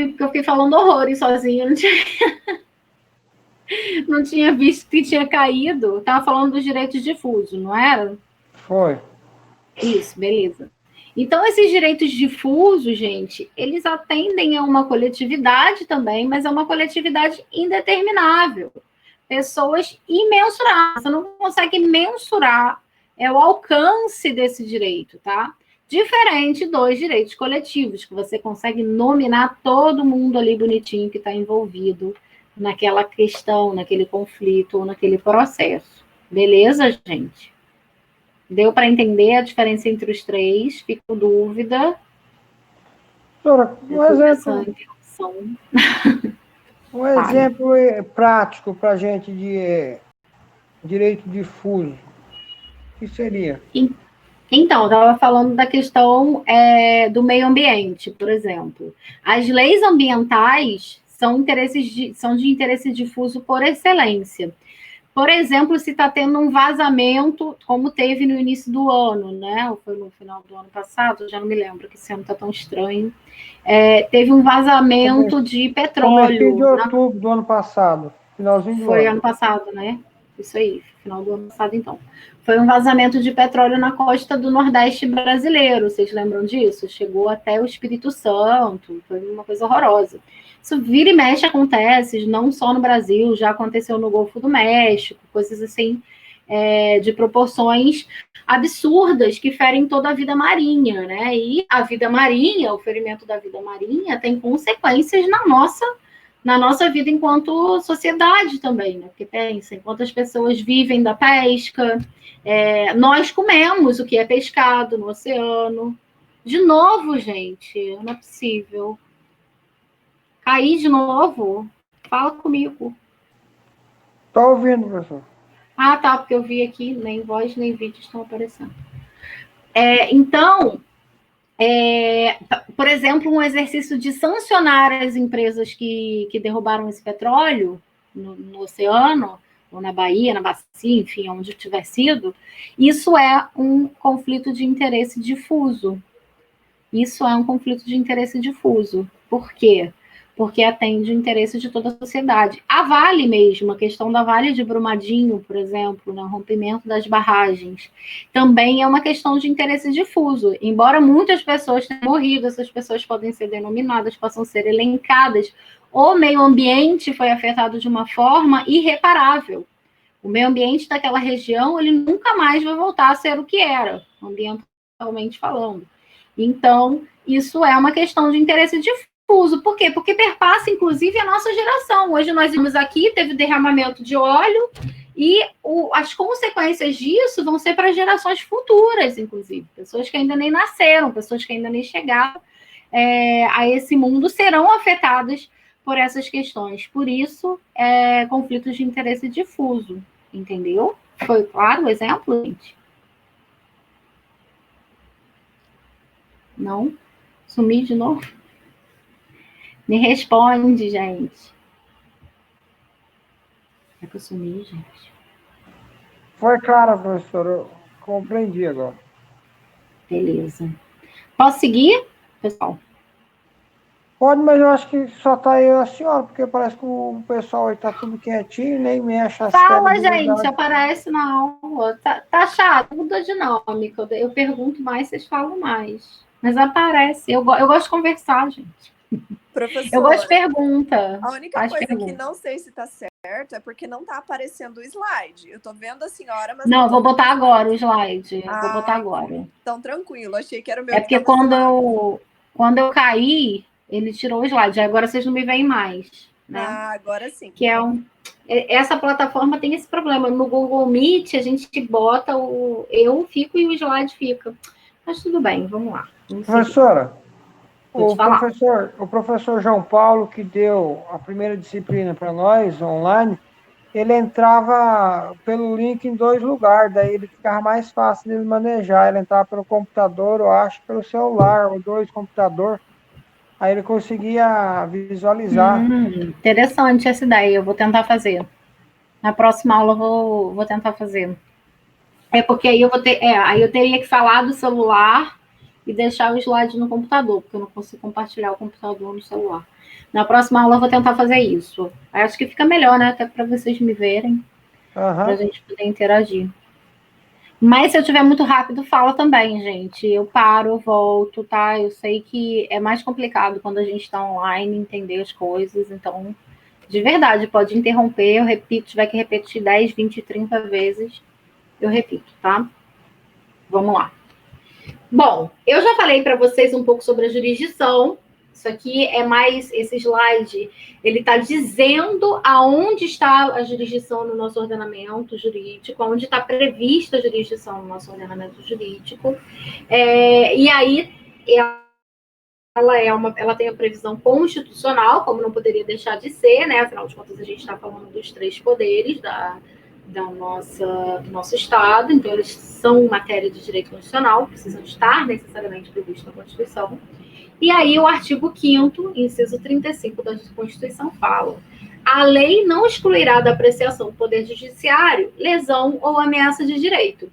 porque eu fiquei falando horrores sozinha, não tinha visto que tinha caído. Estava falando dos direitos difusos, não era? Foi. Isso, beleza. Então, esses direitos difusos, gente, eles atendem a uma coletividade também, mas é uma coletividade indeterminável. Pessoas imensuráveis. Você não consegue mensurar o alcance desse direito, tá? Diferente dos direitos coletivos, que você consegue nominar todo mundo ali bonitinho que está envolvido naquela questão, naquele conflito ou naquele processo. Beleza, gente? Deu para entender a diferença entre os três? Fico com dúvida. Doutora, um exemplo prático para a gente de direito difuso, o que seria? Então, eu estava falando da questão do meio ambiente, por exemplo. As leis ambientais são de interesse difuso por excelência. Por exemplo, se está tendo um vazamento, como teve no início do ano, né? Ou foi no final do ano passado, já não me lembro, que esse ano está tão estranho. Teve um vazamento de Comecinho de petróleo. outubro do ano passado, finalzinho do Foi ano. ano passado, né? Isso aí, final do ano passado, então. Foi um vazamento de petróleo na costa do Nordeste brasileiro, vocês lembram disso? Chegou até o Espírito Santo, foi uma coisa horrorosa. Isso vira e mexe acontece, não só no Brasil, já aconteceu no Golfo do México, coisas assim, de proporções absurdas que ferem toda a vida marinha, né? E a vida marinha, o ferimento da vida marinha tem consequências na nossa vida enquanto sociedade também, né? Porque pensa, enquanto as pessoas vivem da pesca, nós comemos o que é pescado no oceano. De novo, gente, não é possível. Cair de novo? Fala comigo. Estou ouvindo, professor. Ah, tá, porque eu vi aqui, nem voz nem vídeo estão aparecendo. Então, por exemplo, um exercício de sancionar as empresas que derrubaram esse petróleo no oceano, ou na Bahia, na bacia, enfim, onde tiver sido, isso é um conflito de interesse difuso. Isso é um conflito de interesse difuso. Por quê? Porque atende o interesse de toda a sociedade. A Vale mesmo, a questão da Vale de Brumadinho, por exemplo, no rompimento das barragens, também é uma questão de interesse difuso. Embora muitas pessoas tenham morrido, essas pessoas podem ser denominadas, possam ser elencadas. O meio ambiente foi afetado de uma forma irreparável. O meio ambiente daquela região, ele nunca mais vai voltar a ser o que era, ambientalmente falando. Então, isso é uma questão de interesse difuso. Por quê? Porque perpassa, inclusive, a nossa geração. Hoje nós vimos aqui, teve derramamento de óleo, e as consequências disso vão ser para gerações futuras, inclusive. Pessoas que ainda nem nasceram, pessoas que ainda nem chegaram a esse mundo serão afetadas por essas questões. Por isso, conflitos de interesse difuso. Entendeu? Foi claro o exemplo, gente? Não? Sumi de novo? Me responde, gente. É que eu sumi, gente? Foi claro, professor. Eu compreendi agora. Beleza. Posso seguir, pessoal? Pode, mas eu acho que só tá eu e a senhora, porque parece que o pessoal aí tá tudo quietinho, nem mexe as Fala, gente, credibilidades. aparece na aula. Tá chato, muda a dinâmica. Eu pergunto mais, vocês falam mais. Mas aparece. Eu gosto de conversar, gente. Eu gosto de Professora, pergunta. a única Faz coisa que pergunta. não sei se tá certo é porque não tá aparecendo o slide. Eu tô vendo a senhora, mas Não, não eu vou tô vendo botar o agora o slide. slide. Vou botar agora. Então, tranquilo. Achei que era o meu É que porque tava zoado. quando eu caí, ele tirou o slide. Agora vocês não me veem mais, né? Ah, agora sim. Que essa plataforma tem esse problema. No Google Meet, a gente bota eu fico e o slide fica. Mas tudo bem, vamos lá. Vamos Professora, Pode falar. o professor João Paulo, que deu a primeira disciplina para nós, online, ele entrava pelo link em 2 lugares, daí ele ficava mais fácil de manejar. Ele entrava pelo computador, ou acho pelo celular, ou 2 computadores. Aí ele conseguia visualizar. Interessante essa ideia. Eu vou tentar fazer. Na próxima aula eu vou tentar fazer. É porque aí aí eu teria que falar do celular e deixar o slide no computador, porque eu não consigo compartilhar o computador no celular. Na próxima aula eu vou tentar fazer isso. Acho que fica melhor, né? Até para vocês me verem, para a gente poder interagir. Mas se eu tiver muito rápido, fala também, gente. Eu paro, eu volto, tá? Eu sei que é mais complicado quando a gente está online, entender as coisas. Então, de verdade, pode interromper, eu repito, tiver que repetir 10, 20, 30 vezes, eu repito, tá? Vamos lá. Bom, eu já falei para vocês um pouco sobre a jurisdição. Isso aqui é mais, esse slide, ele está dizendo aonde está a jurisdição no nosso ordenamento jurídico, onde está prevista a jurisdição no nosso ordenamento jurídico. E aí, ela tem a previsão constitucional, como não poderia deixar de ser, né? Afinal de contas, a gente está falando dos 3 poderes do nosso Estado, então eles são matéria de direito constitucional, precisam estar necessariamente previstos na Constituição. E aí o artigo 5º, inciso 35 da Constituição fala: a lei não excluirá da apreciação do Poder Judiciário lesão ou ameaça de direito.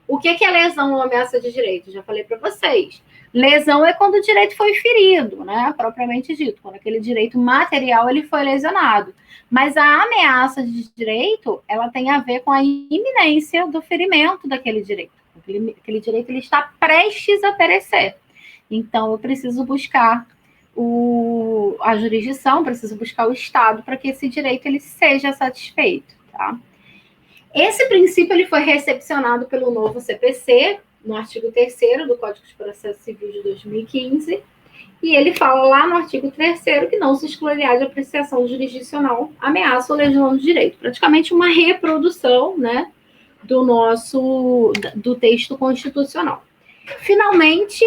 O que é lesão ou ameaça de direito? Já falei para vocês. Lesão é quando o direito foi ferido, né? Propriamente dito, quando aquele direito material ele foi lesionado. Mas a ameaça de direito, ela tem a ver com a iminência do ferimento daquele direito. Aquele direito ele está prestes a perecer. Então, eu preciso buscar a jurisdição, preciso buscar o Estado para que esse direito ele seja satisfeito, tá? Esse princípio ele foi recepcionado pelo novo CPC, no artigo 3º do Código de Processo Civil de 2015, e ele fala lá no artigo 3º que não se excluirá de apreciação jurisdicional ameaça ou lesão de direito. Praticamente uma reprodução, né, do texto constitucional. Finalmente,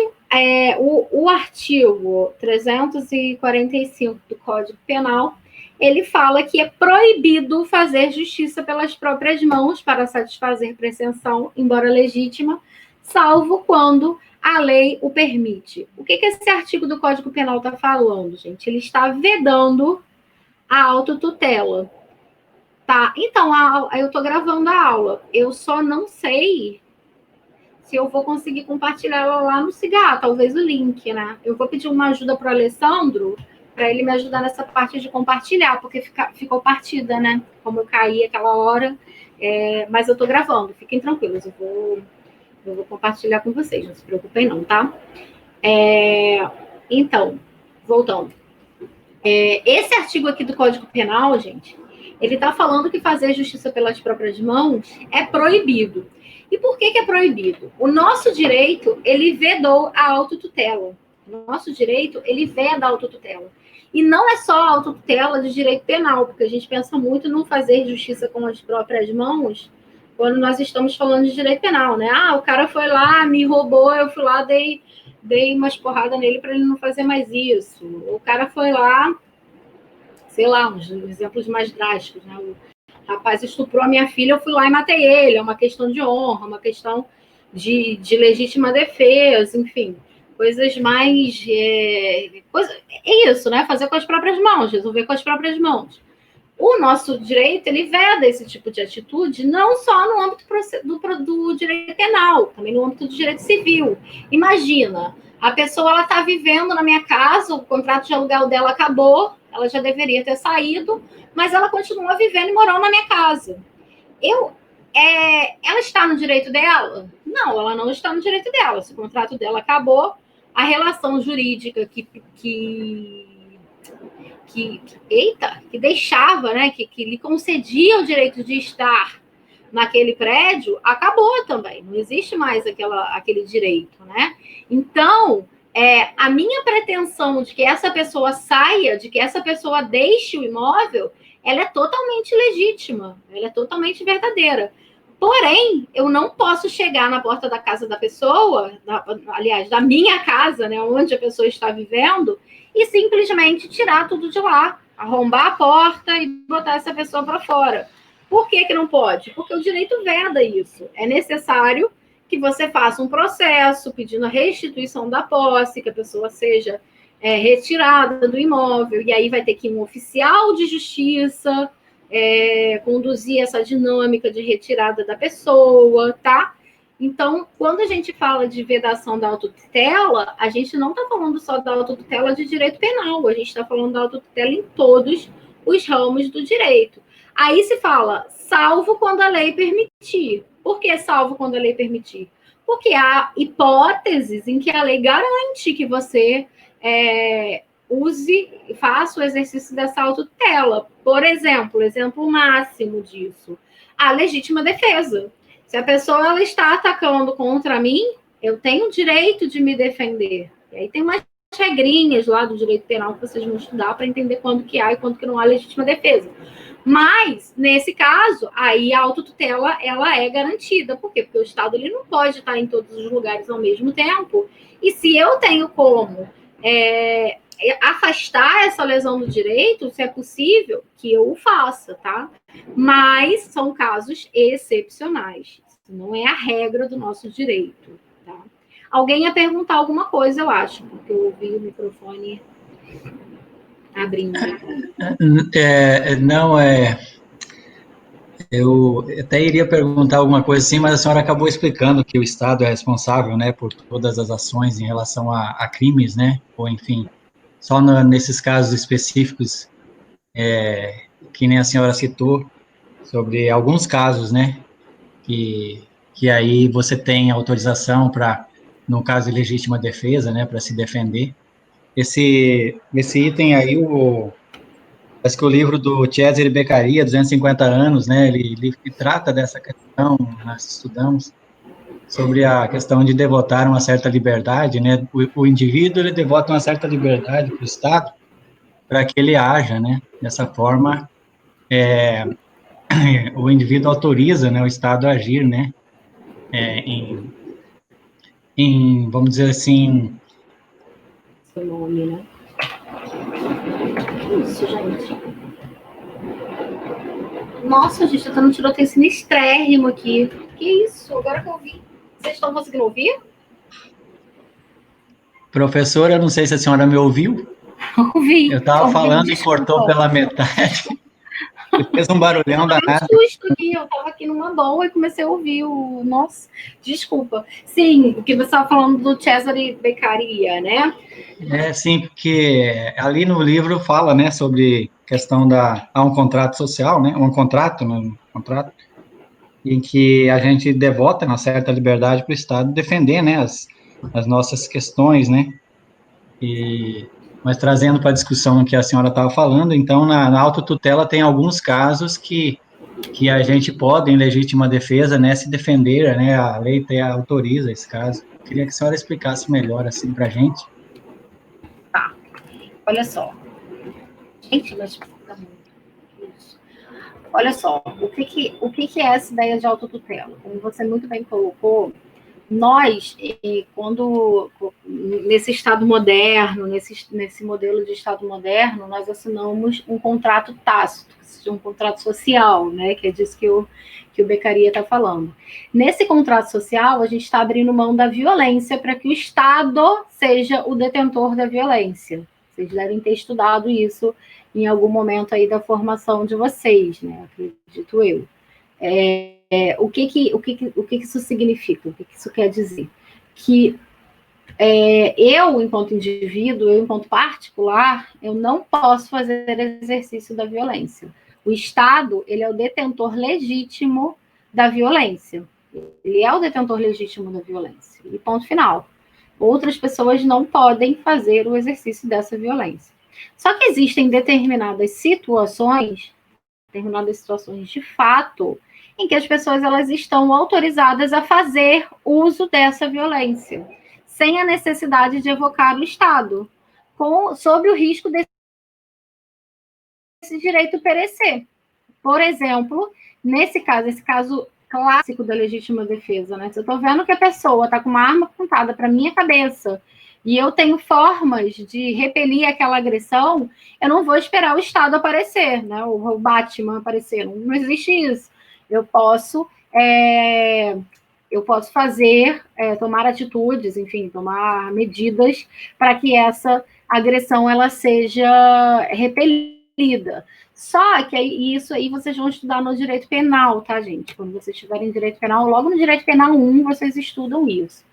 o artigo 345 do Código Penal, ele fala que é proibido fazer justiça pelas próprias mãos para satisfazer pretensão, embora legítima, salvo quando a lei o permite. O que esse artigo do Código Penal está falando, gente? Ele está vedando a autotutela. Tá? Então, eu estou gravando a aula. Eu só não sei se eu vou conseguir compartilhar ela lá no Cigar, talvez o link, né? Eu vou pedir uma ajuda para o Alessandro, para ele me ajudar nessa parte de compartilhar, porque ficou partida, né? Como eu caí aquela hora. Mas eu estou gravando, fiquem tranquilos, eu vou compartilhar com vocês, não se preocupem não, tá? Então, voltando. Esse artigo aqui do Código Penal, gente, ele está falando que fazer justiça pelas próprias mãos é proibido. E por que é proibido? O nosso direito, ele vedou a autotutela. O nosso direito, ele veda a autotutela. E não é só a autotutela de direito penal, porque a gente pensa muito em não fazer justiça com as próprias mãos quando nós estamos falando de direito penal, né? O cara foi lá, me roubou, eu fui lá, dei umas porradas nele para ele não fazer mais isso. O cara foi lá, sei lá, uns exemplos mais drásticos, né? O rapaz estuprou a minha filha, eu fui lá e matei ele. É uma questão de honra, uma questão de legítima defesa, enfim. Coisas mais... É isso, né? Fazer com as próprias mãos, resolver com as próprias mãos. O nosso direito, ele veda esse tipo de atitude, não só no âmbito do direito penal, também no âmbito do direito civil. Imagina, a pessoa ela está vivendo na minha casa, o contrato de aluguel dela acabou, ela já deveria ter saído, mas ela continua vivendo e morando na minha casa. Ela está no direito dela? Não, ela não está no direito dela. Se o contrato dela acabou, a relação jurídica que deixava, né, que lhe concedia o direito de estar naquele prédio, acabou também. Não existe mais aquele direito, né? Então, a minha pretensão de que essa pessoa saia, de que essa pessoa deixe o imóvel, ela é totalmente legítima, ela é totalmente verdadeira. Porém, eu não posso chegar na porta da casa da pessoa, aliás, da minha casa, né, onde a pessoa está vivendo, e simplesmente tirar tudo de lá, arrombar a porta e botar essa pessoa para fora. Por que não pode? Porque o direito veda isso. É necessário que você faça um processo pedindo a restituição da posse, que a pessoa seja retirada do imóvel, e aí vai ter que ir um oficial de justiça conduzir essa dinâmica de retirada da pessoa, tá? Então, quando a gente fala de vedação da autotutela, a gente não está falando só da autotutela de direito penal, a gente está falando da autotutela em todos os ramos do direito. Aí se fala, salvo quando a lei permitir. Por que salvo quando a lei permitir? Porque há hipóteses em que a lei garante que você use e faça o exercício dessa autotutela. Por exemplo, exemplo máximo disso, a legítima defesa. Se a pessoa ela está atacando contra mim, eu tenho o direito de me defender. E aí tem umas regrinhas lá do direito penal que vocês vão estudar para entender quando que há e quando que não há legítima defesa. Mas, nesse caso, aí a autotutela, ela é garantida. Por quê? Porque o Estado ele não pode estar em todos os lugares ao mesmo tempo. E se eu tenho como afastar essa lesão do direito, se é possível, que eu o faça, tá? Mas são casos excepcionais. Isso não é a regra do nosso direito, tá? Alguém ia perguntar alguma coisa, eu acho, porque eu ouvi o microfone abrindo. Eu até iria perguntar alguma coisa assim, mas a senhora acabou explicando que o Estado é responsável, né, por todas as ações em relação a crimes, né, ou enfim, só nesses casos específicos, que nem a senhora citou, sobre alguns casos, né, que aí você tem autorização para, no caso de legítima defesa, né, para se defender. Esse item aí, parece que o livro do Cesare Beccaria, 250 anos, né, ele trata dessa questão, nós estudamos, sobre a questão de devotar uma certa liberdade, né, o indivíduo, ele devota uma certa liberdade para o Estado, para que ele haja, né, dessa forma, o indivíduo autoriza, né, o Estado a agir, né, vamos dizer assim... Seu nome, né? Isso, gente. Nossa, gente, eu tô num tiroteio sinistrérrimo aqui. Que isso? Agora que eu vi. Vocês estão conseguindo ouvir? Professora, eu não sei se a senhora me ouviu. Ouvi. Eu estava falando e cortou pela metade. Fez um barulhão danado. Um susto aqui, eu estava aqui numa boa e comecei a ouvir o... Nossa, desculpa. Sim, o que você estava falando do Cesare Beccaria, né? Sim, porque ali no livro fala, né, sobre questão há um contrato social, né, um contrato em que a gente devota uma certa liberdade para o Estado defender, né, as nossas questões, né, mas trazendo para a discussão que a senhora estava falando, então, na autotutela tem alguns casos que a gente pode, em legítima defesa, né, se defender, né, a lei até autoriza esse caso. Queria que a senhora explicasse melhor, assim, para a gente. Tá, olha só. Gente, mas... Isso. Olha só, o que é essa ideia de autotutela? Como você muito bem colocou, nós, quando nesse Estado moderno, nesse modelo de Estado moderno, nós assinamos um contrato tácito, um contrato social, né, que é disso que o Beccaria está falando. Nesse contrato social, a gente está abrindo mão da violência para que o Estado seja o detentor da violência. Vocês devem ter estudado isso em algum momento aí da formação de vocês, né, acredito eu. O que isso significa? O que isso quer dizer? Que eu, enquanto indivíduo, eu, enquanto particular, eu não posso fazer exercício da violência. O Estado, ele é o detentor legítimo da violência. Ele é o detentor legítimo da violência. E ponto final. Outras pessoas não podem fazer o exercício dessa violência. Só que existem determinadas situações de fato, em que as pessoas elas estão autorizadas a fazer uso dessa violência, sem a necessidade de evocar o Estado, sob o risco desse direito perecer. Por exemplo, nesse caso, esse caso clássico da legítima defesa, né? Se eu estou vendo que a pessoa está com uma arma apontada para minha cabeça e eu tenho formas de repelir aquela agressão, eu não vou esperar o Estado aparecer, né? O Batman aparecer. Não existe isso. Eu posso fazer, tomar atitudes, enfim, tomar medidas para que essa agressão ela seja repelida. lida. Só que isso aí vocês vão estudar no direito penal, tá, gente? Quando vocês estiverem em direito penal, logo no direito penal 1, vocês estudam isso.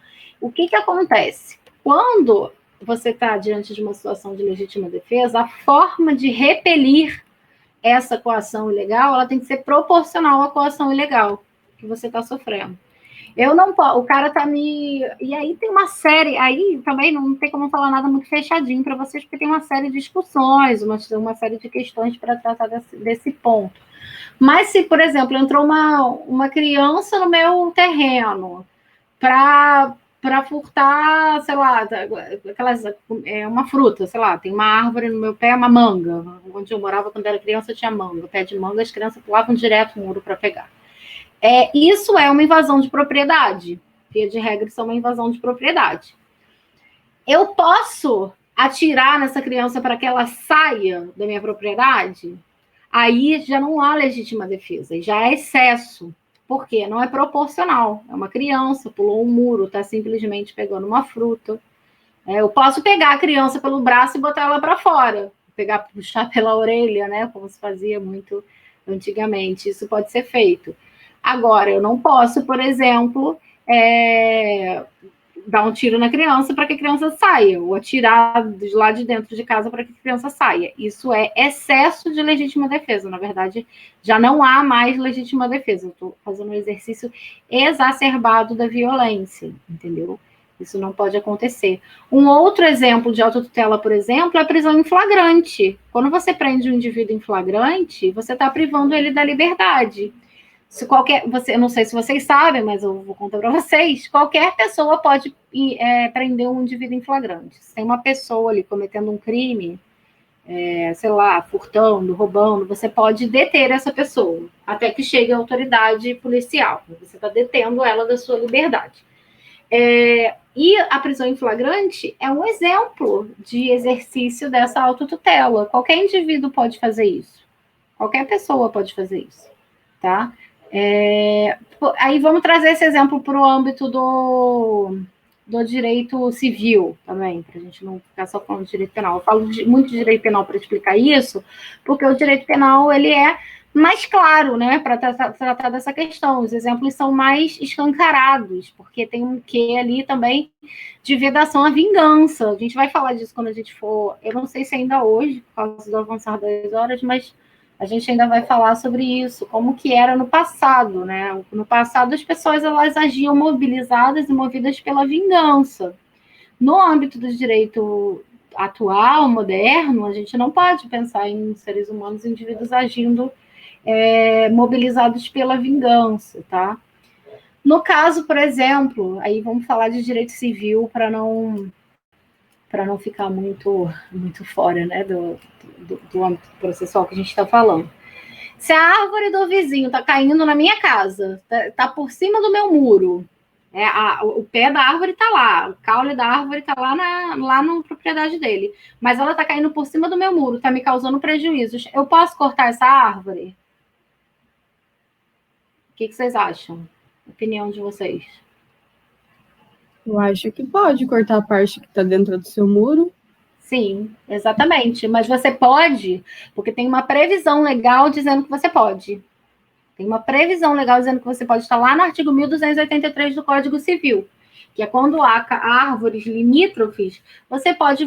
O que acontece? Quando você está diante de uma situação de legítima defesa, a forma de repelir essa coação ilegal, ela tem que ser proporcional à coação ilegal que você está sofrendo. Eu não posso, o cara tá me... E aí tem uma série, aí também não tem como falar nada muito fechadinho para vocês, porque tem uma série de discussões, uma série de questões para tratar desse ponto. Mas se, por exemplo, entrou uma criança no meu terreno para furtar, sei lá, uma fruta, sei lá, tem uma árvore no meu pé, uma manga. Onde eu morava quando era criança tinha manga. Pé de manga, as crianças pulavam direto no muro para pegar. Isso é uma invasão de propriedade. Via de regra, isso é uma invasão de propriedade. Eu posso atirar nessa criança para que ela saia da minha propriedade? Aí já não há legítima defesa, já é excesso. Por quê? Não é proporcional. É uma criança, pulou um muro, está simplesmente pegando uma fruta. Eu posso pegar a criança pelo braço e botar ela para fora. Puxar pela orelha, né? Como se fazia muito antigamente. Isso pode ser feito. Agora, eu não posso, por exemplo, dar um tiro na criança para que a criança saia, ou atirar de lá de dentro de casa para que a criança saia. Isso é excesso de legítima defesa. Na verdade, já não há mais legítima defesa. Eu estou fazendo um exercício exacerbado da violência, entendeu? Isso não pode acontecer. Um outro exemplo de autotutela, por exemplo, é a prisão em flagrante. Quando você prende um indivíduo em flagrante, você está privando ele da liberdade. Eu não sei se vocês sabem, mas eu vou contar para vocês, qualquer pessoa pode prender um indivíduo em flagrante. Se tem uma pessoa ali cometendo um crime, sei lá, furtando, roubando, você pode deter essa pessoa, até que chegue a autoridade policial. Você está detendo ela da sua liberdade. E a prisão em flagrante é um exemplo de exercício dessa autotutela. Qualquer indivíduo pode fazer isso. Qualquer pessoa pode fazer isso, tá? Aí vamos trazer esse exemplo para o âmbito do direito civil também, para a gente não ficar só falando de direito penal. Eu falo muito de direito penal para explicar isso, porque o direito penal ele é mais claro, né, para tratar dessa questão. Os exemplos são mais escancarados, porque tem um quê ali também de vedação à vingança. A gente vai falar disso quando a gente for... Eu não sei se ainda hoje, por causa do avançar das horas, mas a gente ainda vai falar sobre isso, como que era no passado, né? No passado, as pessoas elas agiam mobilizadas e movidas pela vingança. No âmbito do direito atual, moderno, a gente não pode pensar em seres humanos, indivíduos agindo mobilizados pela vingança, tá? No caso, por exemplo, aí vamos falar de direito civil para não ficar muito fora, né, do âmbito processual que a gente está falando. Se a árvore do vizinho está caindo na minha casa, está por cima do meu muro, o pé da árvore está lá, o caule da árvore está lá na propriedade dele, mas ela está caindo por cima do meu muro, está me causando prejuízos. Eu posso cortar essa árvore? O que vocês acham? Opinião de vocês. Eu acho que pode cortar a parte que está dentro do seu muro. Sim, exatamente. Mas você pode, porque tem uma previsão legal dizendo que você pode. Tem uma previsão legal dizendo que você pode estar lá no artigo 1283 do Código Civil, que é quando há árvores limítrofes, você pode,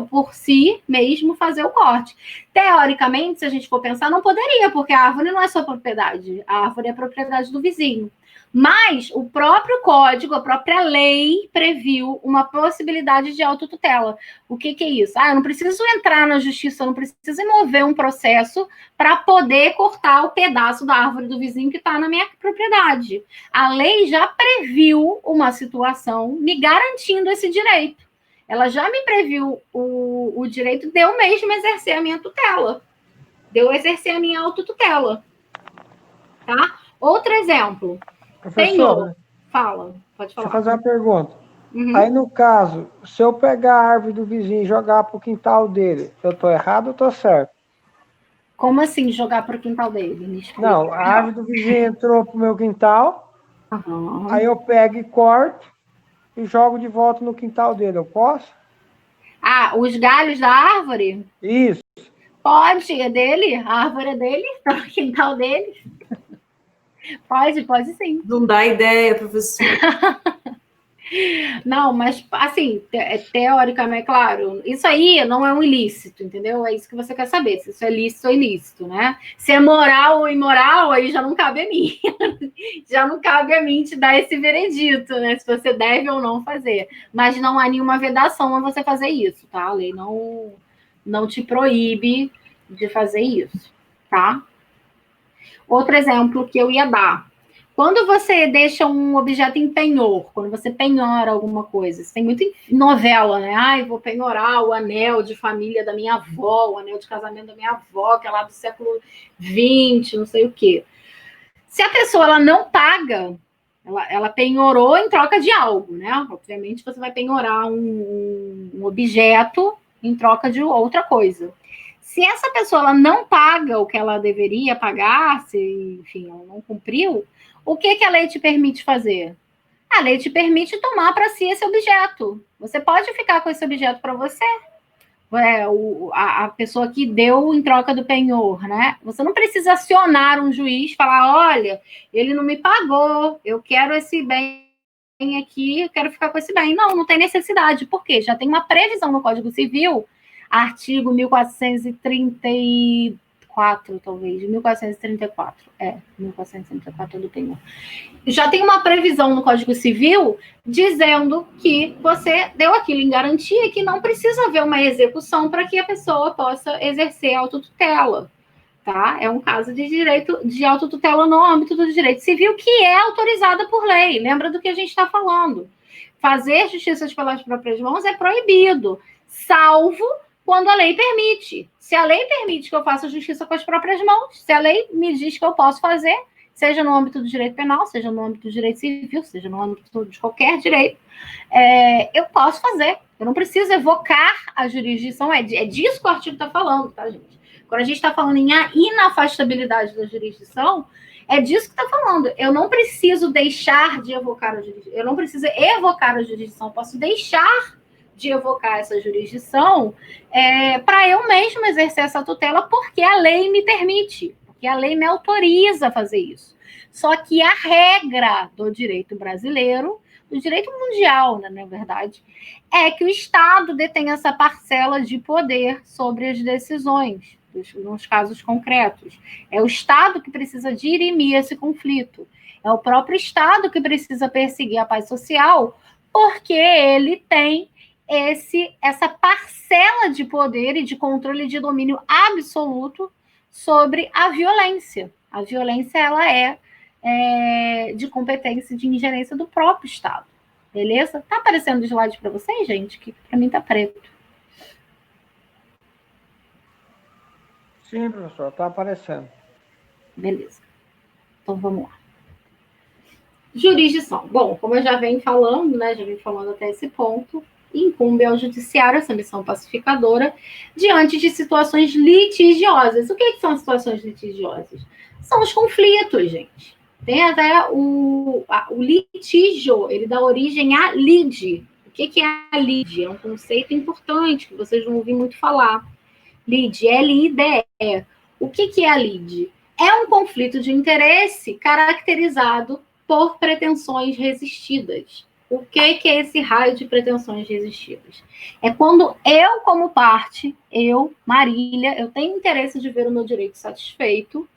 por si mesmo, fazer o corte. Teoricamente, se a gente for pensar, não poderia, porque a árvore não é sua propriedade. A árvore é propriedade do vizinho. Mas o próprio código, a própria lei previu uma possibilidade de autotutela. O que é isso? Eu não preciso entrar na justiça, eu não preciso mover um processo para poder cortar o pedaço da árvore do vizinho que está na minha propriedade. A lei já previu uma situação me garantindo esse direito. Ela já me previu o direito de eu mesmo exercer a minha tutela, de eu exercer a minha autotutela. Tá? Outro exemplo. Professor, fala, pode falar. Deixa eu fazer uma pergunta. Uhum. Aí, no caso, se eu pegar a árvore do vizinho e jogar para o quintal dele, eu estou errado ou estou certo? Como assim jogar para o quintal dele? Não, a árvore do vizinho entrou para o meu quintal, aí eu pego e corto e jogo de volta no quintal dele. Eu posso? Os galhos da árvore? Isso. Pode, é dele, a árvore é dele, o quintal dele. Pode sim. Não dá ideia, professor. Não, mas assim, teoricamente, claro, isso aí não é um ilícito, entendeu? É isso que você quer saber, se isso é lícito ou ilícito, né? Se é moral ou imoral, aí já não cabe a mim. Já não cabe a mim te dar esse veredito, né? Se você deve ou não fazer. Mas não há nenhuma vedação a você fazer isso, tá? A lei não te proíbe de fazer isso, tá? Outro exemplo que eu ia dar. Quando você deixa um objeto em penhor, quando você penhora alguma coisa, isso tem muito em novela, né? Ai, vou penhorar o anel de família da minha avó, o anel de casamento da minha avó, que é lá do século XX, não sei o quê. Se a pessoa ela não paga, ela penhorou em troca de algo, né? Obviamente você vai penhorar um objeto em troca de outra coisa. Se essa pessoa ela não paga o que ela deveria pagar, se, enfim, ela não cumpriu, o que a lei te permite fazer? A lei te permite tomar para si esse objeto. Você pode ficar com esse objeto para você. A pessoa que deu em troca do penhor, né? Você não precisa acionar um juiz e falar, olha, ele não me pagou, eu quero esse bem aqui, eu quero ficar com esse bem. Não tem necessidade. Por quê? Já tem uma previsão no Código Civil, artigo 1434, talvez, 1434. 1434 do penhor. Já tem uma previsão no Código Civil dizendo que você deu aquilo em garantia, que não precisa haver uma execução para que a pessoa possa exercer autotutela. Tá? É um caso de direito de autotutela no âmbito do direito civil, que é autorizada por lei. Lembra do que a gente está falando. Fazer justiça pelas próprias mãos é proibido, salvo quando a lei permite. Se a lei permite que eu faça justiça com as próprias mãos, se a lei me diz que eu posso fazer, seja no âmbito do direito penal, seja no âmbito do direito civil, seja no âmbito de qualquer direito, eu posso fazer. Eu não preciso evocar a jurisdição. É disso que o artigo está falando, tá, gente? Quando a gente está falando em inafastabilidade da jurisdição, é disso que está falando. Eu não preciso deixar de evocar a jurisdição. Eu não preciso evocar a jurisdição. Eu posso deixar de evocar essa jurisdição para eu mesmo exercer essa tutela, porque a lei me permite, porque a lei me autoriza a fazer isso. Só que a regra do direito brasileiro, do direito mundial, né, na verdade, é que o Estado detém essa parcela de poder sobre as decisões, nos casos concretos. É o Estado que precisa dirimir esse conflito. É o próprio Estado que precisa perseguir a paz social, porque ele tem essa parcela de poder e de controle de domínio absoluto sobre a violência. A violência ela é de competência de ingerência do próprio Estado. Beleza? Tá aparecendo o slide para vocês, gente? Que para mim tá preto. Sim, professor, tá aparecendo. Beleza. Então vamos lá. Jurisdição. Bom, como eu já venho falando, né? Já venho falando até esse ponto, incumbe ao judiciário essa missão pacificadora diante de situações litigiosas. O que são situações litigiosas? São os conflitos, gente. Tem até o litígio, ele dá origem à lide. O que é a lide? É um conceito importante que vocês vão ouvir muito falar. Lide, L-I-D-E. O que é a lide? É um conflito de interesse caracterizado por pretensões resistidas. O que é esse raio de pretensões resistidas? É quando eu, como parte, Marília, eu tenho interesse de ver o meu direito satisfeito,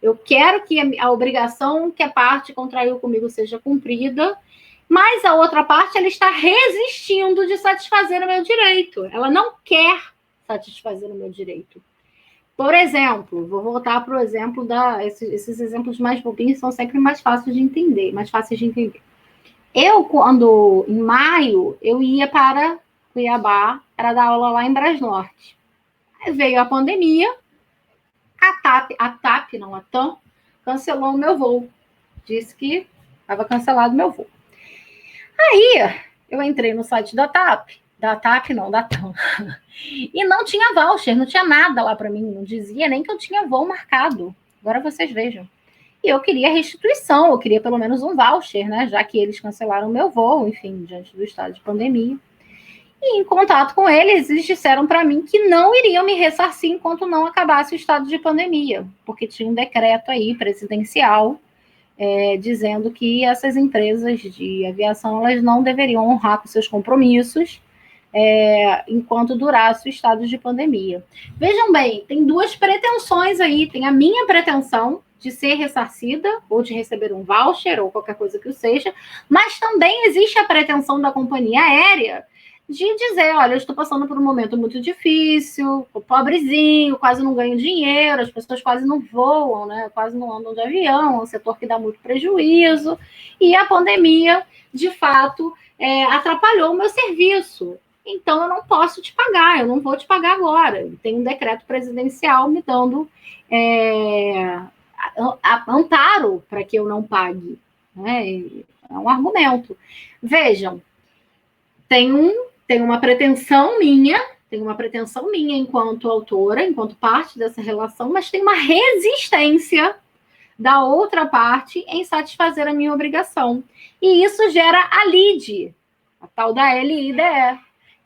eu quero que a obrigação que a parte contraiu comigo seja cumprida, mas a outra parte ela está resistindo de satisfazer o meu direito. Ela não quer satisfazer o meu direito. Por exemplo, vou voltar para o exemplo esses exemplos mais bobinhos são sempre mais fáceis de entender, Eu, em maio, eu ia para Cuiabá para dar aula lá em Brasnorte. Aí veio a pandemia, a TAM, cancelou o meu voo. Disse que estava cancelado o meu voo. Aí, eu entrei no site da TAM, e não tinha voucher, não tinha nada lá para mim, não dizia nem que eu tinha voo marcado. Agora vocês vejam. E eu queria restituição, eu queria pelo menos um voucher, né? Já que eles cancelaram o meu voo, enfim, diante do estado de pandemia. E em contato com eles, eles disseram para mim que não iriam me ressarcir enquanto não acabasse o estado de pandemia, porque tinha um decreto aí presidencial dizendo que essas empresas de aviação elas não deveriam honrar com seus compromissos enquanto durasse o estado de pandemia. Vejam bem, tem duas pretensões aí. Tem a minha pretensão de ser ressarcida ou de receber um voucher ou qualquer coisa que seja, mas também existe a pretensão da companhia aérea de dizer, olha, eu estou passando por um momento muito difícil, pobrezinho, quase não ganho dinheiro, as pessoas quase não voam, né? Quase não andam de avião, é um setor que dá muito prejuízo, e a pandemia, de fato, atrapalhou o meu serviço. Então, eu não posso te pagar, eu não vou te pagar agora. Tem um decreto presidencial me dando amparo para que eu não pague. Né? É um argumento. Vejam, tem uma pretensão minha enquanto autora, enquanto parte dessa relação, mas tem uma resistência da outra parte em satisfazer a minha obrigação. E isso gera a LIDE, a tal da LIDE,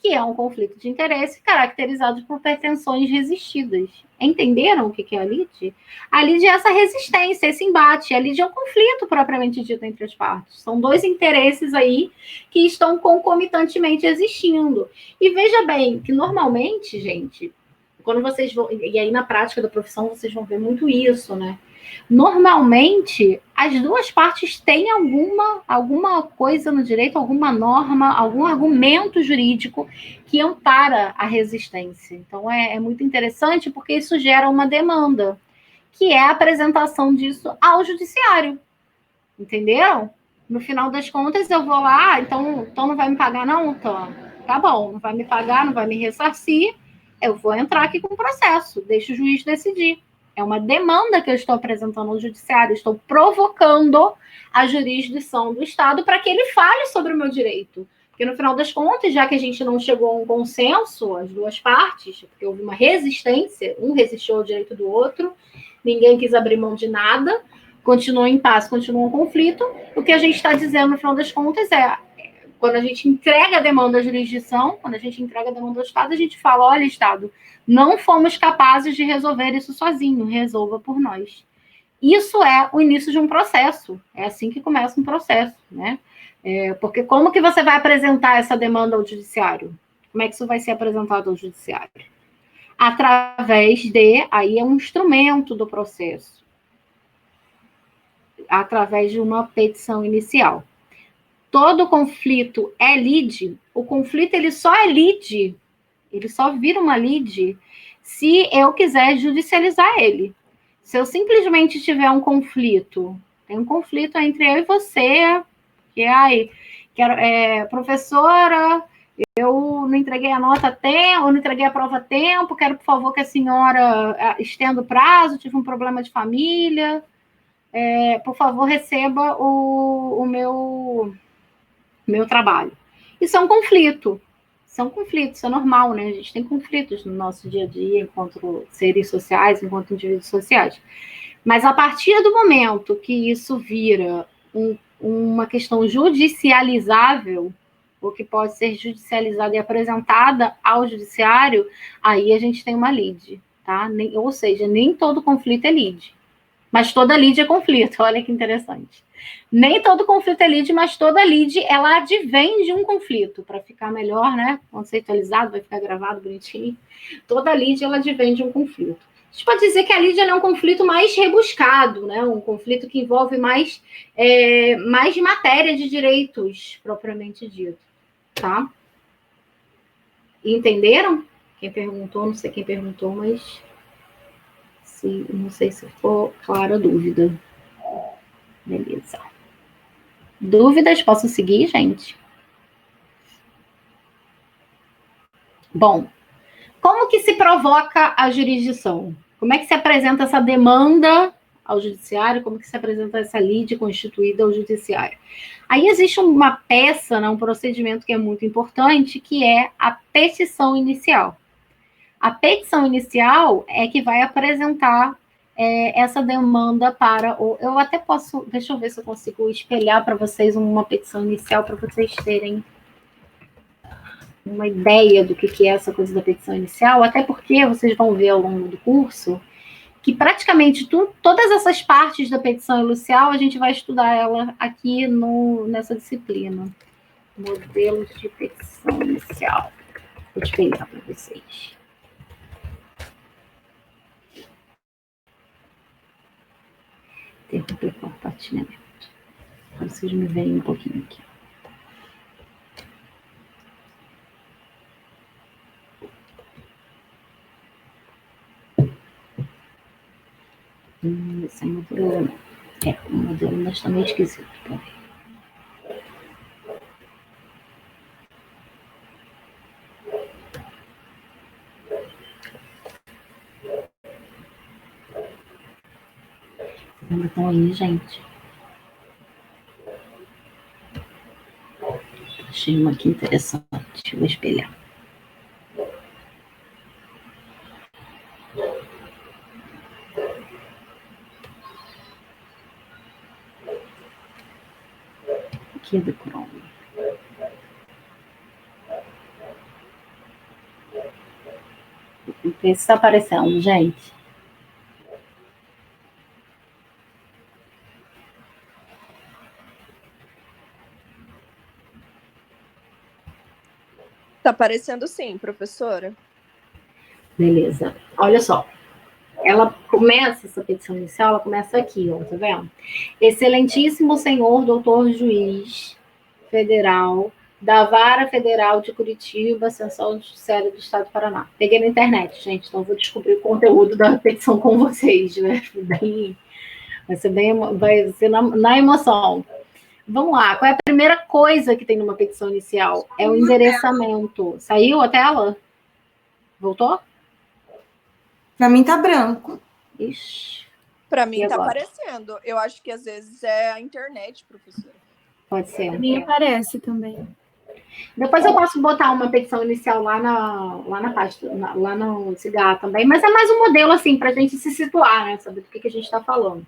que é um conflito de interesse caracterizado por pretensões resistidas. Entenderam o que é a LIDE? A LIDE é essa resistência, esse embate. A LIDE é um conflito propriamente dito entre as partes. São dois interesses aí que estão concomitantemente existindo. E veja bem que normalmente, gente, quando vocês vão... E aí na prática da profissão vocês vão ver muito isso, né? Normalmente, as duas partes têm alguma coisa no direito, alguma norma, algum argumento jurídico que ampara a resistência. Então, é muito interessante porque isso gera uma demanda, que é a apresentação disso ao judiciário. Entenderam? No final das contas, eu vou lá, então não vai me pagar não? Então, tá bom, não vai me pagar, não vai me ressarcir, eu vou entrar aqui com o processo, deixa o juiz decidir. É uma demanda que eu estou apresentando ao judiciário, estou provocando a jurisdição do Estado para que ele fale sobre o meu direito. Porque, no final das contas, já que a gente não chegou a um consenso, as duas partes, porque houve uma resistência, um resistiu ao direito do outro, ninguém quis abrir mão de nada, continuou em paz, continuou um conflito, o que a gente está dizendo, no final das contas, quando a gente entrega a demanda à jurisdição, quando a gente entrega a demanda ao Estado, a gente fala, olha, Estado, não fomos capazes de resolver isso sozinho, resolva por nós. Isso é o início de um processo, é assim que começa um processo, né? Porque como que você vai apresentar essa demanda ao judiciário? Como é que isso vai ser apresentado ao judiciário? Aí é um instrumento do processo, através de uma petição inicial. Todo conflito é lide, o conflito ele só é lide, ele só vira uma lide se eu quiser judicializar ele. Se eu simplesmente tiver um conflito, tem um conflito entre eu e você, professora, eu não entreguei a nota a tempo, eu não entreguei a prova a tempo, quero, por favor, que a senhora estenda o prazo, tive um problema de família, por favor, receba o meu trabalho. Isso é um conflito. Isso é normal, né? A gente tem conflitos no nosso dia a dia, enquanto seres sociais, enquanto indivíduos sociais. Mas a partir do momento que isso vira uma questão judicializável, ou que pode ser judicializada e apresentada ao judiciário, aí a gente tem uma lide, tá? Ou seja, nem todo conflito é lide. Mas toda lide é conflito, olha que interessante. Nem todo conflito é lide, mas toda lide, ela advém de um conflito, para ficar melhor, né? Conceitualizado, vai ficar gravado bonitinho. Toda lide, ela advém de um conflito. A gente pode dizer que a lide é um conflito mais rebuscado, né? Um conflito que envolve mais matéria de direitos, propriamente dito, tá? Entenderam? Quem perguntou, não sei quem perguntou, mas... não sei se ficou clara a dúvida. Beleza. Dúvidas? Posso seguir, gente? Bom, como que se provoca a jurisdição? Como é que se apresenta essa demanda ao judiciário? Como que se apresenta essa lide constituída ao judiciário? Aí existe uma peça, né, um procedimento que é muito importante, que é a petição inicial. A petição inicial é que vai apresentar essa demanda para eu até posso, deixa eu ver se eu consigo espelhar para vocês uma petição inicial para vocês terem uma ideia do que é essa coisa da petição inicial, até porque vocês vão ver ao longo do curso que praticamente todas essas partes da petição inicial a gente vai estudar ela aqui nessa disciplina. Modelos de petição inicial. Vou te pegar para vocês. Interromper compartilhamento. Para vocês me verem um pouquinho aqui. Esse modelo o modelo ainda está meio esquisito. Peraí. Estão aí, gente. Achei uma aqui interessante. Eu vou espelhar. Aqui é do Chrome. Vê se está aparecendo, gente. Tá aparecendo sim, professora. Beleza. Olha só. Ela começa, essa petição inicial, ela começa aqui, ó, tá vendo? Excelentíssimo senhor doutor juiz federal da Vara Federal de Curitiba, Seção Judiciária do Estado do Paraná. Peguei na internet, gente, então vou descobrir o conteúdo da petição com vocês, né? Vai ser na emoção. Vamos lá, qual é a primeira coisa que tem numa petição inicial? É o endereçamento. Saiu a tela? Voltou? Para mim tá branco. Ixi. Para mim tá aparecendo. Eu acho que às vezes é a internet, professora. Pode ser. Pra mim aparece também. Depois eu posso botar uma petição inicial lá na página, lá no Cigar também, mas é mais um modelo, assim, para a gente se situar, né? Saber do que a gente está falando.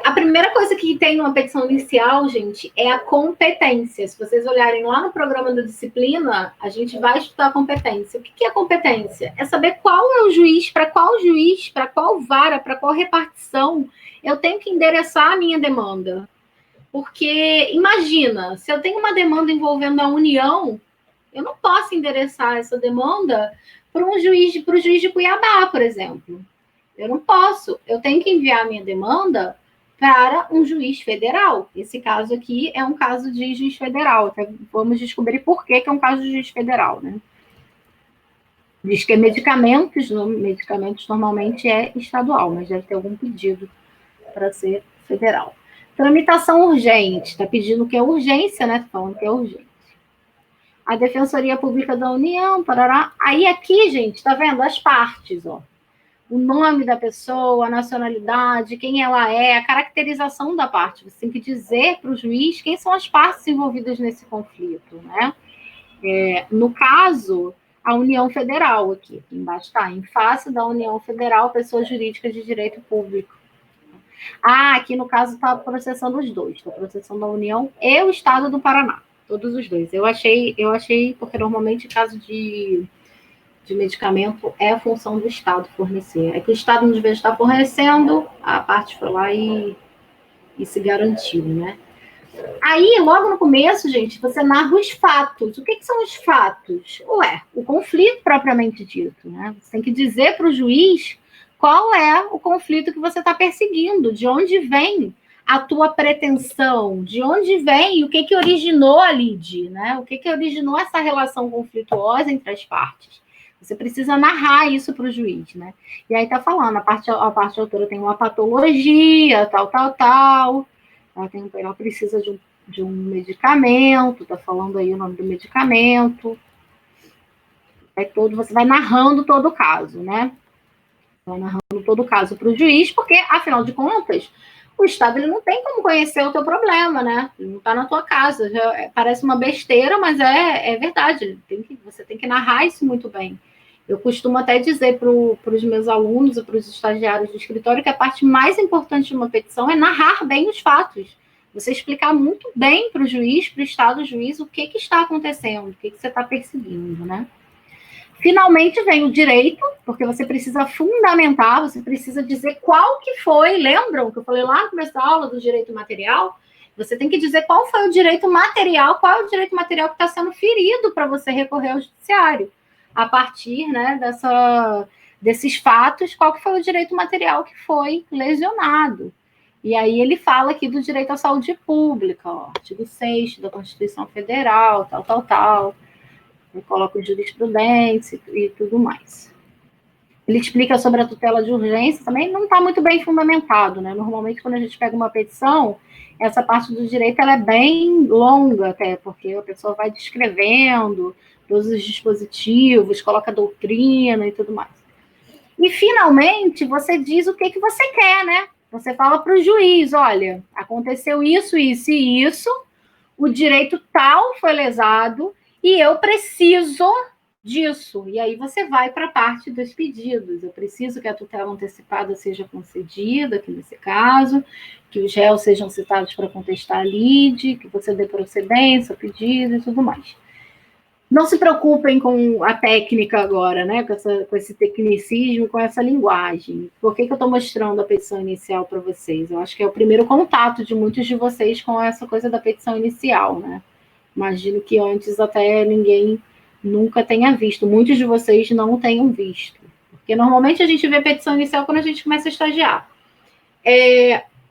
A primeira coisa que tem numa petição inicial, gente, é a competência. Se vocês olharem lá no programa da disciplina, a gente vai estudar a competência. O que é competência? É saber qual é o juiz, para qual vara, para qual repartição eu tenho que endereçar a minha demanda. Porque, imagina, se eu tenho uma demanda envolvendo a União, eu não posso endereçar essa demanda para o juiz de Cuiabá, por exemplo. Eu não posso. Eu tenho que enviar a minha demanda para um juiz federal. Esse caso aqui é um caso de juiz federal. Até vamos descobrir por que é um caso de juiz federal, né? Diz que é medicamentos normalmente é estadual, mas deve ter algum pedido para ser federal. Tramitação urgente. Está pedindo que é urgência, né? Está falando que é urgente. A Defensoria Pública da União, parará. Aí aqui, gente, tá vendo? As partes, ó. O nome da pessoa, a nacionalidade, quem ela é, a caracterização da parte. Você tem que dizer para o juiz quem são as partes envolvidas nesse conflito, né? No caso, a União Federal aqui embaixo está, em face da União Federal, pessoa jurídica de direito público. Aqui no caso está processando os dois, está processando a União e o Estado do Paraná, todos os dois. Eu achei, porque normalmente caso de medicamento é a função do Estado fornecer. É que o Estado, às vezes, está fornecendo, a parte foi lá e se garantiu, né? Aí, logo no começo, gente, você narra os fatos. O que são os fatos? O conflito propriamente dito, né? Você tem que dizer para o juiz qual é o conflito que você está perseguindo, de onde vem a tua pretensão, de onde vem, o que originou a lide, né? O que originou essa relação conflituosa entre as partes. Você precisa narrar isso para o juiz, né? E aí tá falando, a parte autora tem uma patologia, tal. Ela precisa de um medicamento, tá falando aí o nome do medicamento. Você vai narrando todo o caso, né? Vai narrando todo o caso para o juiz, porque, afinal de contas, o Estado ele não tem como conhecer o teu problema, né? Ele não está na tua casa. Parece uma besteira, mas é verdade. Você tem que narrar isso muito bem. Eu costumo até dizer para os meus alunos e para os estagiários do escritório que a parte mais importante de uma petição é narrar bem os fatos. Você explicar muito bem para o juiz, para o Estado juiz, o que está acontecendo, o que você está perseguindo, né? Finalmente vem o direito, porque você precisa fundamentar, você precisa dizer qual que foi, lembram que eu falei lá no começo da aula do direito material? Você tem que dizer qual foi o direito material, qual é o direito material que está sendo ferido para você recorrer ao judiciário. A partir, né, desses fatos, qual que foi o direito material que foi lesionado. E aí ele fala aqui do direito à saúde pública, ó, artigo 6º da Constituição Federal, tal. Ele coloca jurisprudência e tudo mais. Ele explica sobre a tutela de urgência, também não está muito bem fundamentado, né? Normalmente, quando a gente pega uma petição, essa parte do direito ela é bem longa até, porque a pessoa vai descrevendo todos os dispositivos, coloca doutrina e tudo mais. E, finalmente, você diz o que você quer, né? Você fala para o juiz, olha, aconteceu isso, isso e isso, o direito tal foi lesado e eu preciso disso. E aí você vai para a parte dos pedidos. Eu preciso que a tutela antecipada seja concedida, aqui nesse caso, que os réus sejam citados para contestar a lide, que você dê procedência, pedido e tudo mais. Não se preocupem com a técnica agora, né? Com esse tecnicismo, com essa linguagem. Por que eu estou mostrando a petição inicial para vocês? Eu acho que é o primeiro contato de muitos de vocês com essa coisa da petição inicial, né? Imagino que antes até ninguém nunca tenha visto. Muitos de vocês não tenham visto. Porque normalmente a gente vê petição inicial quando a gente começa a estagiar.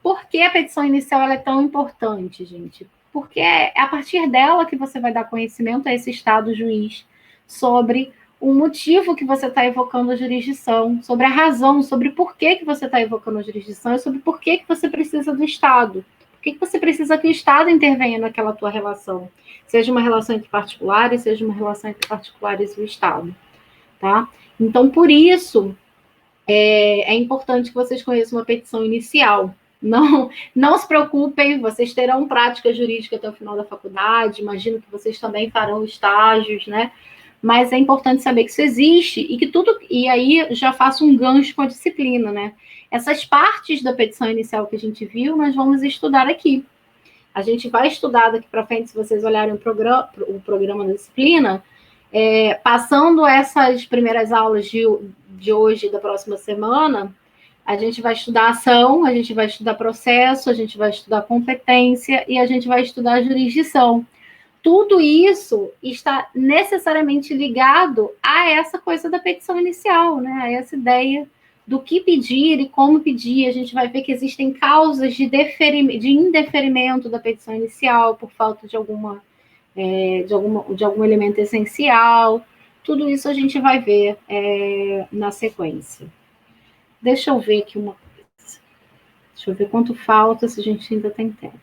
Por que a petição inicial ela é tão importante, gente? Porque é a partir dela que você vai dar conhecimento a esse Estado juiz sobre o motivo que você está evocando a jurisdição, sobre a razão, sobre por que você está evocando a jurisdição e sobre por que você precisa do Estado. Por que você precisa que o Estado intervenha naquela tua relação? Seja uma relação entre particulares, seja uma relação entre particulares e o Estado. Tá? Então, por isso, é importante que vocês conheçam uma petição inicial. Não se preocupem, vocês terão prática jurídica até o final da faculdade, imagino que vocês também farão estágios, né? Mas é importante saber que isso existe e que tudo. E aí já faço um gancho com a disciplina, né? Essas partes da petição inicial que a gente viu, nós vamos estudar aqui. A gente vai estudar daqui para frente, se vocês olharem o programa da disciplina, passando essas primeiras aulas de hoje e da próxima semana. A gente vai estudar ação, a gente vai estudar processo, a gente vai estudar competência e a gente vai estudar jurisdição. Tudo isso está necessariamente ligado a essa coisa da petição inicial, né? A essa ideia do que pedir e como pedir. A gente vai ver que existem causas de indeferimento da petição inicial por falta de algum elemento essencial. Tudo isso a gente vai ver na sequência. Deixa eu ver aqui uma coisa. Deixa eu ver quanto falta, se a gente ainda tem tempo.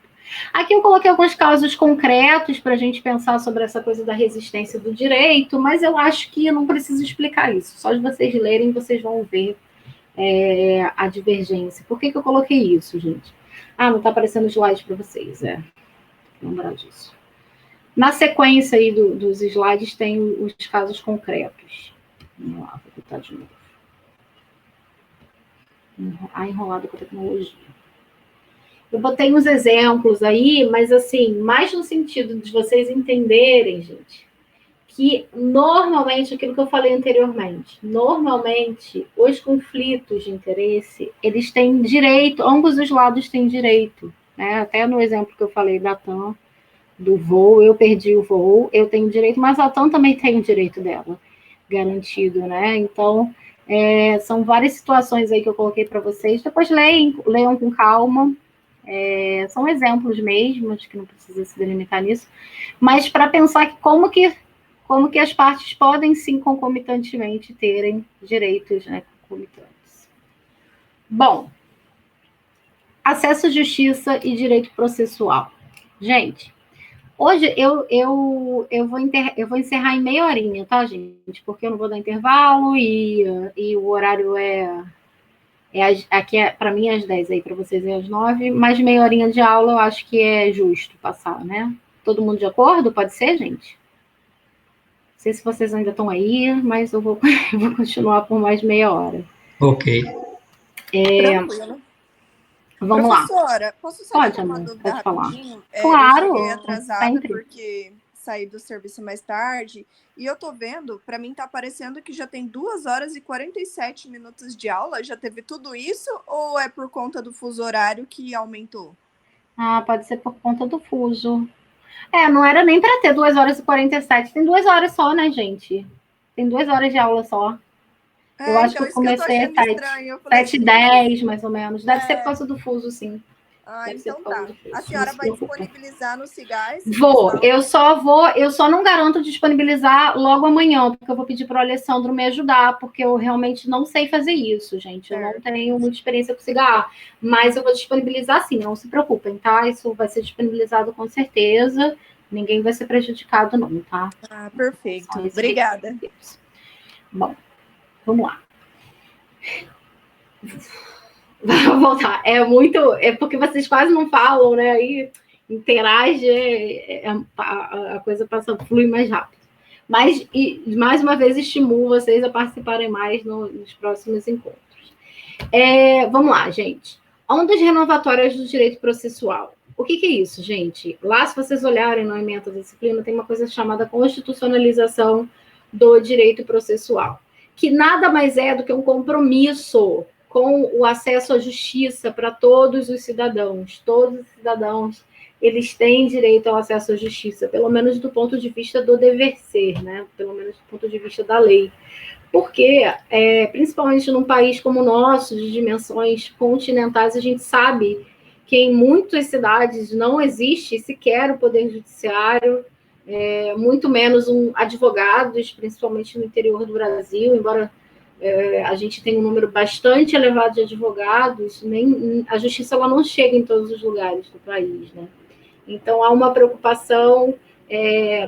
Aqui eu coloquei alguns casos concretos para a gente pensar sobre essa coisa da resistência do direito, mas eu acho que eu não preciso explicar isso. Só de vocês lerem, vocês vão ver a divergência. Por que eu coloquei isso, gente? Não está aparecendo slide para vocês, lembrar disso. Na sequência aí dos slides tem os casos concretos. Vamos lá, vou botar de novo. Enrolado com a tecnologia. Eu botei uns exemplos aí, mas assim, mais no sentido de vocês entenderem, gente, que normalmente, aquilo que eu falei anteriormente, normalmente os conflitos de interesse, eles têm direito, ambos os lados têm direito, né? Até no exemplo que eu falei da TAM, do voo, eu perdi o voo, eu tenho direito, mas a TAM também tem o direito dela, garantido, né? Então, são várias situações aí que eu coloquei para vocês. Depois leiam com calma. São exemplos mesmo, acho que não precisa se delimitar nisso. Mas para pensar que como que as partes podem, sim, concomitantemente terem direitos, né, concomitantes. Bom, acesso à justiça e direito processual. Gente, hoje eu vou encerrar em meia horinha, tá, gente? Porque eu não vou dar intervalo e o horário aqui para mim é às 10, aí para vocês é às 9, mais meia horinha de aula eu acho que é justo passar, né? Todo mundo de acordo? Pode ser, gente? Não sei se vocês ainda estão aí, mas eu vou continuar por mais meia hora. Ok. Tranquilo. Vamos lá. Professora, posso só Pode, tirar uma amor, dúvida pode falar. rapidinho? Claro, Eu cheguei atrasada sempre. porque saí do serviço mais tarde e eu tô vendo, para mim tá parecendo que já tem 2 horas e 47 minutos de aula. Já teve tudo isso ou é por conta do fuso horário que aumentou? Ah, pode ser por conta do fuso. Não era nem para ter 2 horas e 47. Tem 2 horas só, né, gente? Tem 2 horas de aula só. Eu acho que Então eu isso que eu tô comecei às achando 7, estranho. Eu falei 7h10, mais ou menos. Deve ser por causa do fuso, sim. Deve ser então por causa tá. do fuso. A Não senhora se vai preocupa. disponibilizar no Cigás? Eu só não garanto disponibilizar logo amanhã, porque eu vou pedir para o Alessandro me ajudar, porque eu realmente não sei fazer isso, gente. Eu não tenho muita experiência com cigarro, mas eu vou disponibilizar sim, não se preocupem, tá? Isso vai ser disponibilizado com certeza. Ninguém vai ser prejudicado, não, tá? Ah, perfeito. Obrigada. Bom, vamos lá. Vou voltar. É porque vocês quase não falam, né? Aí interage, a coisa flui mais rápido. Mas, mais uma vez, estimulo vocês a participarem mais nos próximos encontros. Vamos lá, gente. Ondas renovatórias do direito processual. O que é isso, gente? Lá, se vocês olharem no ementa da disciplina, tem uma coisa chamada constitucionalização do direito processual, que nada mais é do que um compromisso com o acesso à justiça para todos os cidadãos. Todos os cidadãos, eles têm direito ao acesso à justiça, pelo menos do ponto de vista do dever ser, né? Pelo menos do ponto de vista da lei. Porque, principalmente num país como o nosso, de dimensões continentais, a gente sabe que em muitas cidades não existe sequer o poder judiciário, muito menos advogados, principalmente no interior do Brasil, embora a gente tenha um número bastante elevado de advogados, a justiça ela não chega em todos os lugares do país, né? Então, há uma preocupação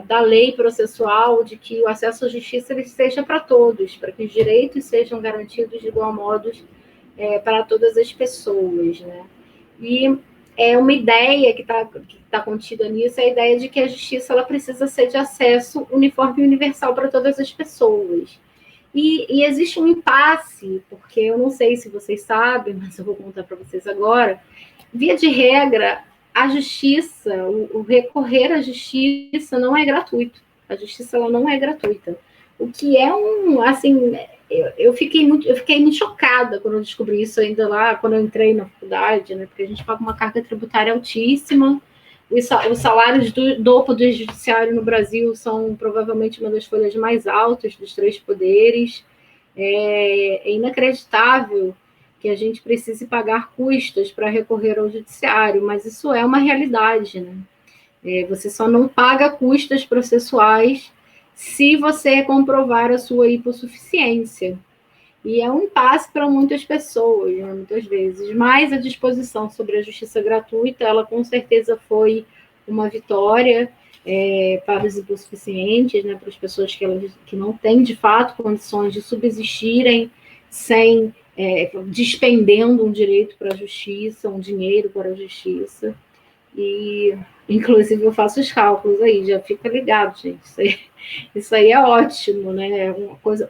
da lei processual de que o acesso à justiça ele seja para todos, para que os direitos sejam garantidos de igual modo para todas as pessoas, né? E uma ideia que tá contida nisso é a ideia de que a justiça ela precisa ser de acesso uniforme e universal para todas as pessoas. E existe um impasse, porque eu não sei se vocês sabem, mas eu vou contar para vocês agora. Via de regra, a justiça, o recorrer à justiça não é gratuito. A justiça ela não é gratuita. O que é assim, eu fiquei muito chocada quando eu descobri isso ainda lá, quando eu entrei na faculdade, né? Porque a gente paga uma carga tributária altíssima. Os salários do Poder Judiciário no Brasil são provavelmente uma das folhas mais altas dos 3 poderes. É inacreditável que a gente precise pagar custas para recorrer ao judiciário, mas isso é uma realidade, né? Você só não paga custas processuais se você comprovar a sua hipossuficiência. E é um impasse para muitas pessoas, né, muitas vezes. Mas a disposição sobre a justiça gratuita, ela com certeza foi uma vitória para os hipossuficientes, né, para as pessoas que não têm, de fato, condições de subsistirem sem despendendo um direito para a justiça, um dinheiro para a justiça. E, inclusive, eu faço os cálculos aí, já fica ligado, gente. Isso aí é ótimo, né?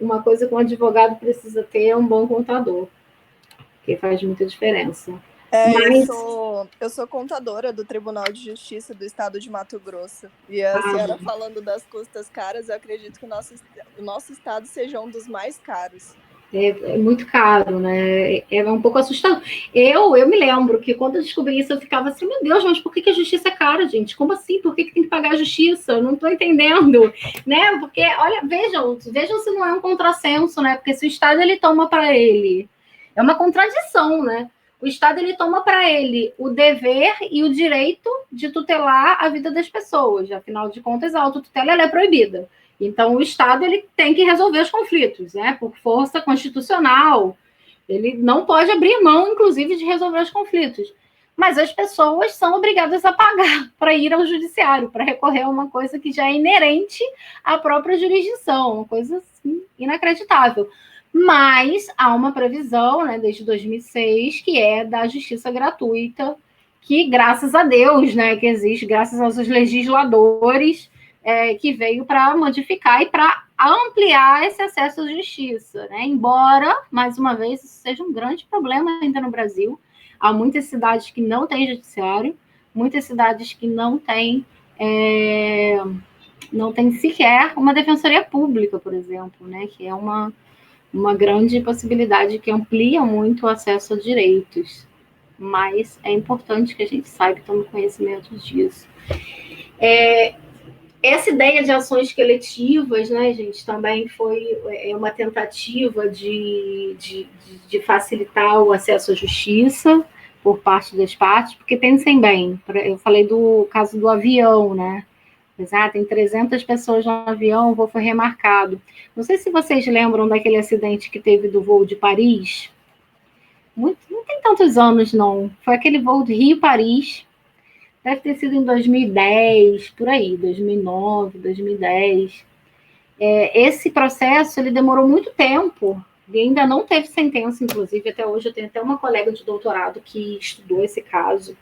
Uma coisa que um advogado precisa ter é um bom contador, que faz muita diferença. Mas... eu sou contadora do Tribunal de Justiça do Estado de Mato Grosso. E a senhora falando das custas caras, eu acredito que o nosso estado seja um dos mais caros. É muito caro, né? É um pouco assustador. Eu me lembro que quando eu descobri isso, eu ficava assim, meu Deus, mas por que a justiça é cara, gente? Como assim? Por que tem que pagar a justiça? Eu não estou entendendo, né? Porque, olha, vejam se não é um contrassenso, né? Porque se o Estado, ele toma para ele, é uma contradição, né? O Estado, ele toma para ele o dever e o direito de tutelar a vida das pessoas. Afinal de contas, a autotutela ela é proibida. Então, o Estado ele tem que resolver os conflitos, né? Por força constitucional. Ele não pode abrir mão, inclusive, de resolver os conflitos. Mas as pessoas são obrigadas a pagar para ir ao judiciário, para recorrer a uma coisa que já é inerente à própria jurisdição, uma coisa assim, inacreditável. Mas há uma previsão, né, desde 2006, que é da justiça gratuita, que, graças a Deus, né, que existe, graças aos legisladores, que veio para modificar e para ampliar esse acesso à justiça, né? Embora, mais uma vez, isso seja um grande problema ainda no Brasil. Há muitas cidades que não têm judiciário, muitas cidades que não têm sequer uma defensoria pública, por exemplo, né, que é uma grande possibilidade que amplia muito o acesso a direitos. Mas é importante que a gente saiba e tome conhecimento disso. Essa ideia de ações coletivas, né, gente, também foi uma tentativa de facilitar o acesso à justiça por parte das partes, porque pensem bem, eu falei do caso do avião, né? Tem 300 pessoas no avião, o voo foi remarcado. Não sei se vocês lembram daquele acidente que teve do voo de Paris. Não tem tantos anos, não. Foi aquele voo de Rio-Paris. Deve ter sido em 2010, por aí, 2009, 2010. Esse processo, ele demorou muito tempo, e ainda não teve sentença, inclusive, até hoje eu tenho até uma colega de doutorado que estudou esse caso,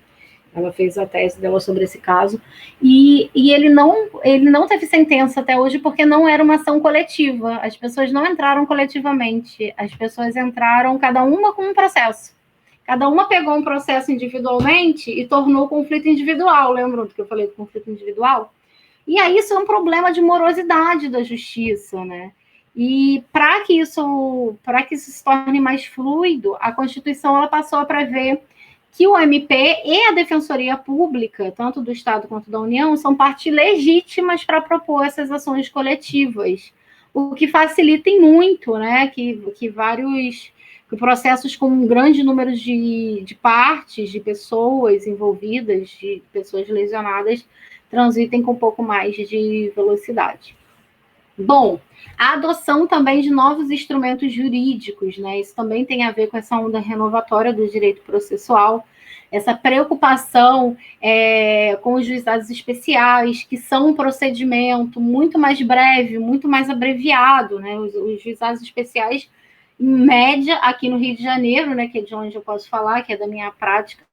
ela fez a tese dela sobre esse caso, e ele não teve sentença até hoje porque não era uma ação coletiva, as pessoas não entraram coletivamente, as pessoas entraram cada uma com um processo. Cada uma pegou um processo individualmente e tornou o conflito individual. Lembram do que eu falei do conflito individual? E aí isso é um problema de morosidade da justiça, né? E para que isso se torne mais fluido, a Constituição ela passou a prever que o MP e a Defensoria Pública, tanto do Estado quanto da União, são partes legítimas para propor essas ações coletivas, o que facilita muito, né? Que processos com um grande número de partes, de pessoas envolvidas, de pessoas lesionadas, transitem com um pouco mais de velocidade. Bom, a adoção também de novos instrumentos jurídicos, né? Isso também tem a ver com essa onda renovatória do direito processual, essa preocupação com os juizados especiais, que são um procedimento muito mais breve, muito mais abreviado, né? Os juizados especiais, em média, aqui no Rio de Janeiro, né, que é de onde eu posso falar, que é da minha prática,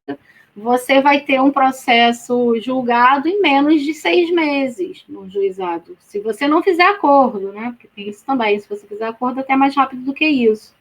você vai ter um processo julgado em menos de 6 meses no juizado. Se você não fizer acordo, né, porque tem isso também, se você fizer acordo, até mais rápido do que isso.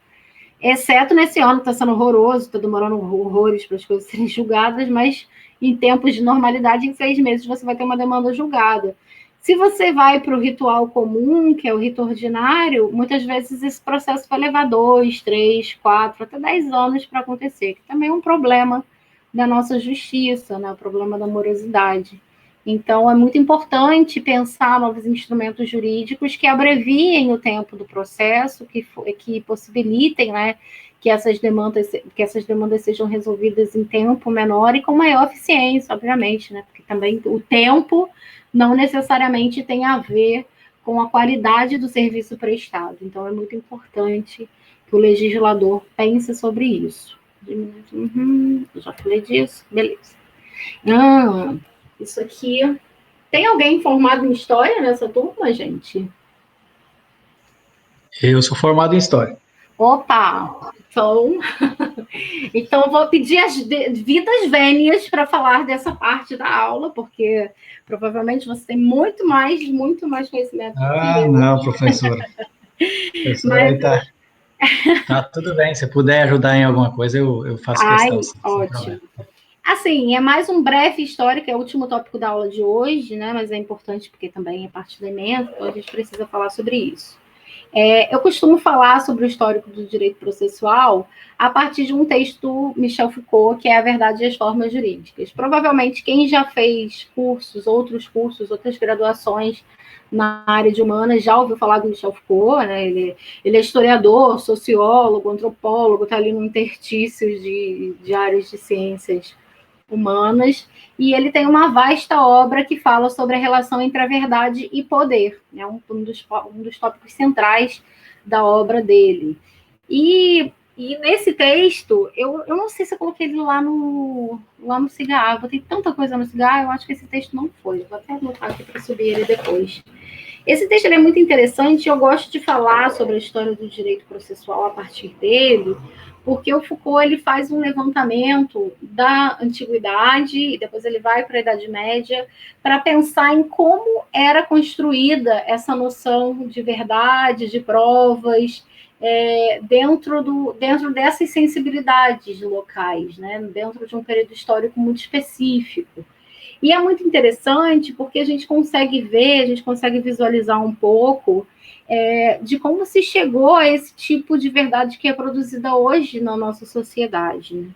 Exceto nesse ano, está sendo horroroso, está demorando horrores para as coisas serem julgadas, mas em tempos de normalidade, em 6 meses, você vai ter uma demanda julgada. Se você vai para o ritual comum, que é o rito ordinário, muitas vezes esse processo vai levar 2, 3, 4, até 10 anos para acontecer, que também é um problema da nossa justiça, né? O problema da morosidade. Então, é muito importante pensar novos instrumentos jurídicos que abreviem o tempo do processo, que possibilitem, né, que essas demandas sejam resolvidas em tempo menor e com maior eficiência, obviamente, né? Porque também o tempo não necessariamente tem a ver com a qualidade do serviço prestado. Então, é muito importante que o legislador pense sobre isso. Já falei disso? Beleza. Isso aqui... Tem alguém formado em História nessa turma, gente? Eu sou formado em História. Opa! Então vou pedir as vidas vênias para falar dessa parte da aula, porque provavelmente você tem muito mais conhecimento do que eu. Não, professora. Professora, tá tudo bem. Se puder ajudar em alguma coisa, eu faço questão. Sim, ótimo. Assim, é mais um breve histórico, é o último tópico da aula de hoje, né? Mas é importante porque também é parte do ementa, então a gente precisa falar sobre isso. Eu costumo falar sobre o histórico do direito processual a partir de um texto do Michel Foucault, que é A Verdade e as Formas Jurídicas. Provavelmente quem já fez outras graduações na área de humanas já ouviu falar do Michel Foucault, né? Ele é historiador, sociólogo, antropólogo, está ali no interstício de áreas de ciências humanas, e ele tem uma vasta obra que fala sobre a relação entre a verdade e poder, né? Um dos tópicos centrais da obra dele. E nesse texto, eu não sei se eu coloquei ele lá no Cigarro, eu botei tanta coisa no Cigarro, eu acho que esse texto não foi, vou até anotar aqui para subir ele depois. Esse texto ele é muito interessante, eu gosto de falar sobre a história do direito processual a partir dele, porque o Foucault ele faz um levantamento da antiguidade e depois ele vai para a Idade Média para pensar em como era construída essa noção de verdade, de provas, dentro dessas sensibilidades locais, né? Dentro de um período histórico muito específico. E é muito interessante porque a gente consegue ver, a gente consegue visualizar um pouco de como se chegou a esse tipo de verdade que é produzida hoje na nossa sociedade, né?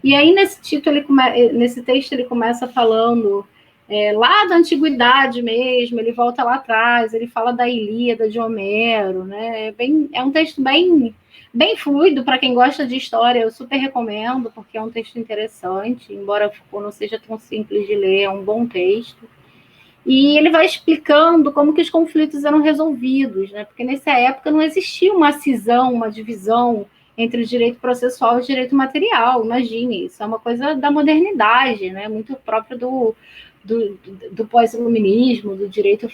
E aí, nesse texto, ele começa falando lá da antiguidade mesmo, ele volta lá atrás, ele fala da Ilíada de Homero, né? É um texto bem fluido, para quem gosta de história, eu super recomendo, porque é um texto interessante, embora Foucault não seja tão simples de ler, é um bom texto. E ele vai explicando como que os conflitos eram resolvidos, né? Porque nessa época não existia uma cisão, uma divisão entre o direito processual e o direito material. Imagine, isso é uma coisa da modernidade, né? Muito próprio do pós-iluminismo, do direito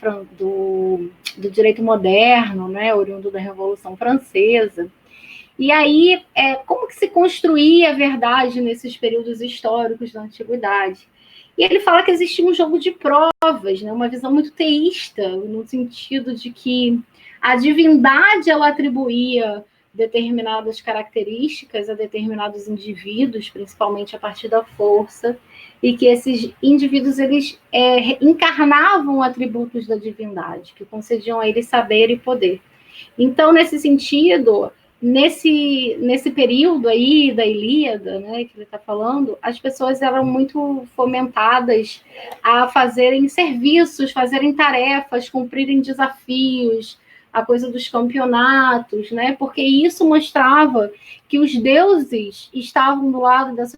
moderno, né? Oriundo da Revolução Francesa. E aí, como que se construía a verdade nesses períodos históricos da antiguidade? E ele fala que existia um jogo de provas, né? Uma visão muito teísta, no sentido de que a divindade ela atribuía determinadas características a determinados indivíduos, principalmente a partir da força, e que esses indivíduos eles encarnavam atributos da divindade, que concediam a eles saber e poder. Então, nesse sentido, nesse período aí da Ilíada, né, que ele está falando, as pessoas eram muito fomentadas a fazerem serviços, fazerem tarefas, cumprirem desafios, a coisa dos campeonatos, né, porque isso mostrava que os deuses estavam do lado dessas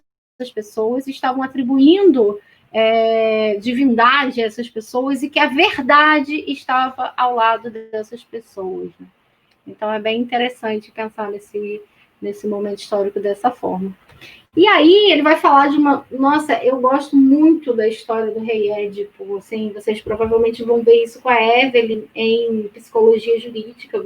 pessoas, estavam atribuindo divindade a essas pessoas e que a verdade estava ao lado dessas pessoas, né? Então, é bem interessante pensar nesse momento histórico dessa forma. E aí, ele vai falar de uma... Nossa, eu gosto muito da história do rei Édipo. Assim, vocês provavelmente vão ver isso com a Evelyn em psicologia jurídica.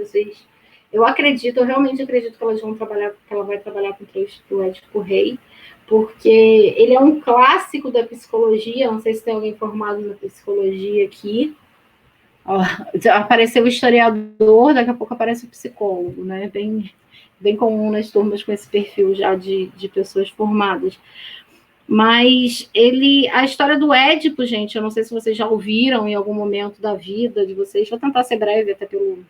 Eu realmente acredito que ela vai trabalhar com o texto do Édipo Rei, porque ele é um clássico da psicologia. Não sei se tem alguém formado na psicologia aqui. Apareceu o historiador, daqui a pouco aparece o psicólogo, né? Bem comum nas turmas com esse perfil já de pessoas formadas. Mas a história do Édipo, gente, eu não sei se vocês já ouviram em algum momento da vida de vocês, vou tentar ser breve até pelo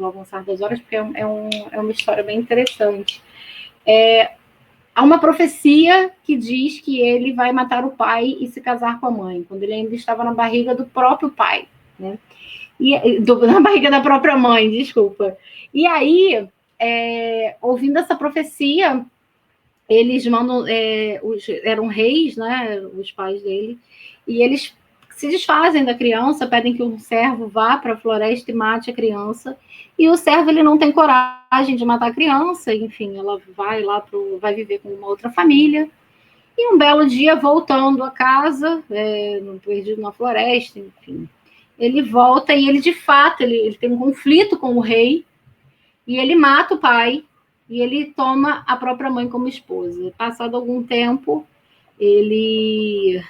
avançar das horas, porque é uma história bem interessante. Há uma profecia que diz que ele vai matar o pai e se casar com a mãe, quando ele ainda estava na barriga do próprio pai, né? Na barriga da própria mãe, desculpa. E aí, ouvindo essa profecia, eles mandam... eram reis, né, os pais dele, e eles se desfazem da criança, pedem que um servo vá para a floresta e mate a criança, e o servo ele não tem coragem de matar a criança, enfim, ela vai viver com uma outra família, e um belo dia, voltando a casa, perdido na floresta, enfim... Ele volta e ele, de fato, ele tem um conflito com o rei e ele mata o pai e ele toma a própria mãe como esposa. Passado algum tempo, ele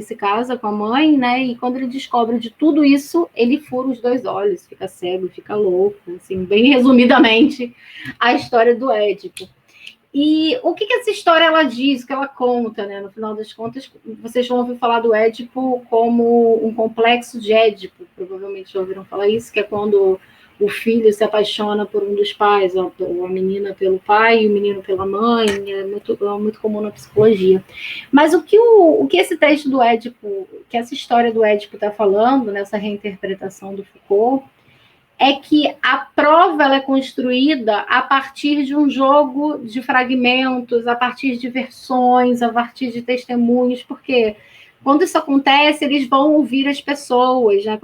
se casa com a mãe, né? E quando ele descobre de tudo isso, ele fura os 2 olhos, fica cego, fica louco. Assim, bem resumidamente, a história do Édipo. E o que essa história ela diz, que ela conta, né? No final das contas, vocês vão ouvir falar do Édipo como um complexo de Édipo, provavelmente já ouviram falar isso, que é quando o filho se apaixona por um dos pais, a menina pelo pai e o menino pela mãe, é muito comum na psicologia. Mas o que esse texto do Édipo, que essa história do Édipo está falando, nessa reinterpretação do Foucault, é que a prova ela é construída a partir de um jogo de fragmentos, a partir de versões, a partir de testemunhos, porque quando isso acontece, eles vão ouvir as pessoas, né?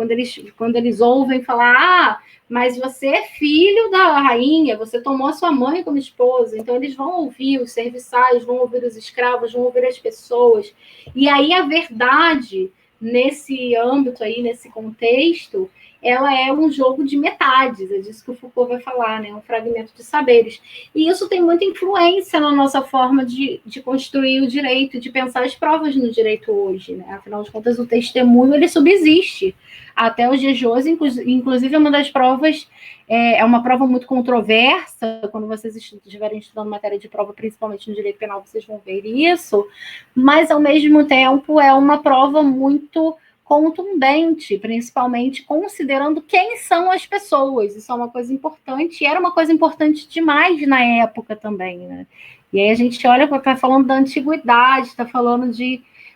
Quando eles ouvem falar, mas você é filho da rainha, você tomou a sua mãe como esposa, então eles vão ouvir os serviçais, vão ouvir os escravos, vão ouvir as pessoas, e aí a verdade, nesse âmbito aí, nesse contexto, ela é um jogo de metades, é disso que o Foucault vai falar, né? Um fragmento de saberes. E isso tem muita influência na nossa forma de construir o direito, de pensar as provas no direito hoje, né? Afinal de contas, o testemunho, ele subsiste até os dias de hoje, inclusive uma das provas é uma prova muito controversa, quando vocês estiverem estudando matéria de prova, principalmente no direito penal, vocês vão ver isso, mas, ao mesmo tempo, é uma prova muito contundente, principalmente considerando quem são as pessoas. Isso é uma coisa importante, e era uma coisa importante demais na época também, né? E aí a gente olha, está falando da antiguidade, está falando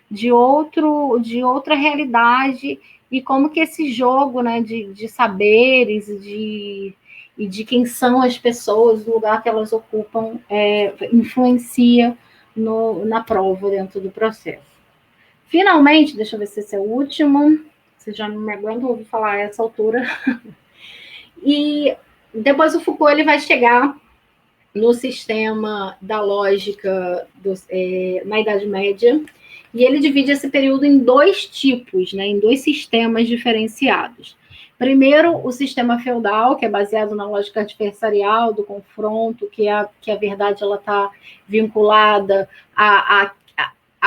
de outra realidade, e como que esse jogo, né, de saberes e de quem são as pessoas, do lugar que elas ocupam, influencia na prova, dentro do processo. Finalmente, deixa eu ver se esse é o último, vocês já não me aguentam ouvir falar a essa altura. E depois o Foucault ele vai chegar no sistema da lógica na Idade Média, e ele divide esse período em dois tipos, né, em dois sistemas diferenciados. Primeiro, o sistema feudal, que é baseado na lógica adversarial, do confronto, que a verdade está vinculada a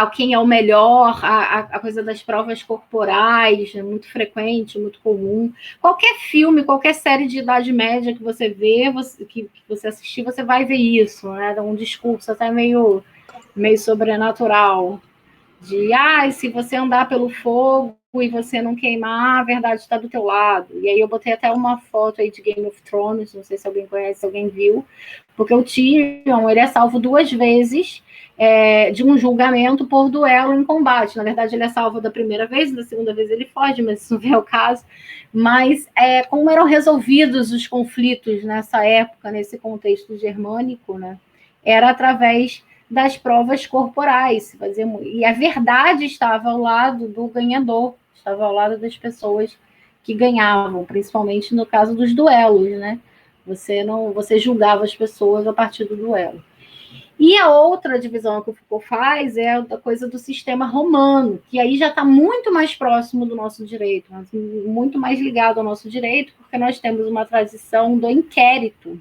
quem é o melhor, a coisa das provas corporais, é muito frequente, muito comum. Qualquer filme, qualquer série de Idade Média que você vê, que você assistir, você vai ver isso, né? Um discurso até meio sobrenatural, de, se você andar pelo fogo e você não queimar, a verdade está do teu lado. E aí eu botei até uma foto aí de Game of Thrones, não sei se alguém conhece, se alguém viu, porque o Tyrion, ele é salvo 2 vezes de um julgamento por duelo em combate. Na verdade, ele é salvo da primeira vez, da segunda vez ele foge, mas isso não é o caso. Mas como eram resolvidos os conflitos nessa época, nesse contexto germânico, né? Era através das provas corporais. E a verdade estava ao lado do ganhador, estava ao lado das pessoas que ganhavam, principalmente no caso dos duelos, né? Você julgava as pessoas a partir do duelo. E a outra divisão que o Foucault faz é a coisa do sistema romano, que aí já está muito mais próximo do nosso direito, muito mais ligado ao nosso direito, porque nós temos uma tradição do inquérito,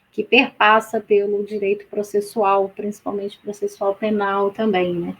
que perpassa pelo direito processual, principalmente processual penal também, né?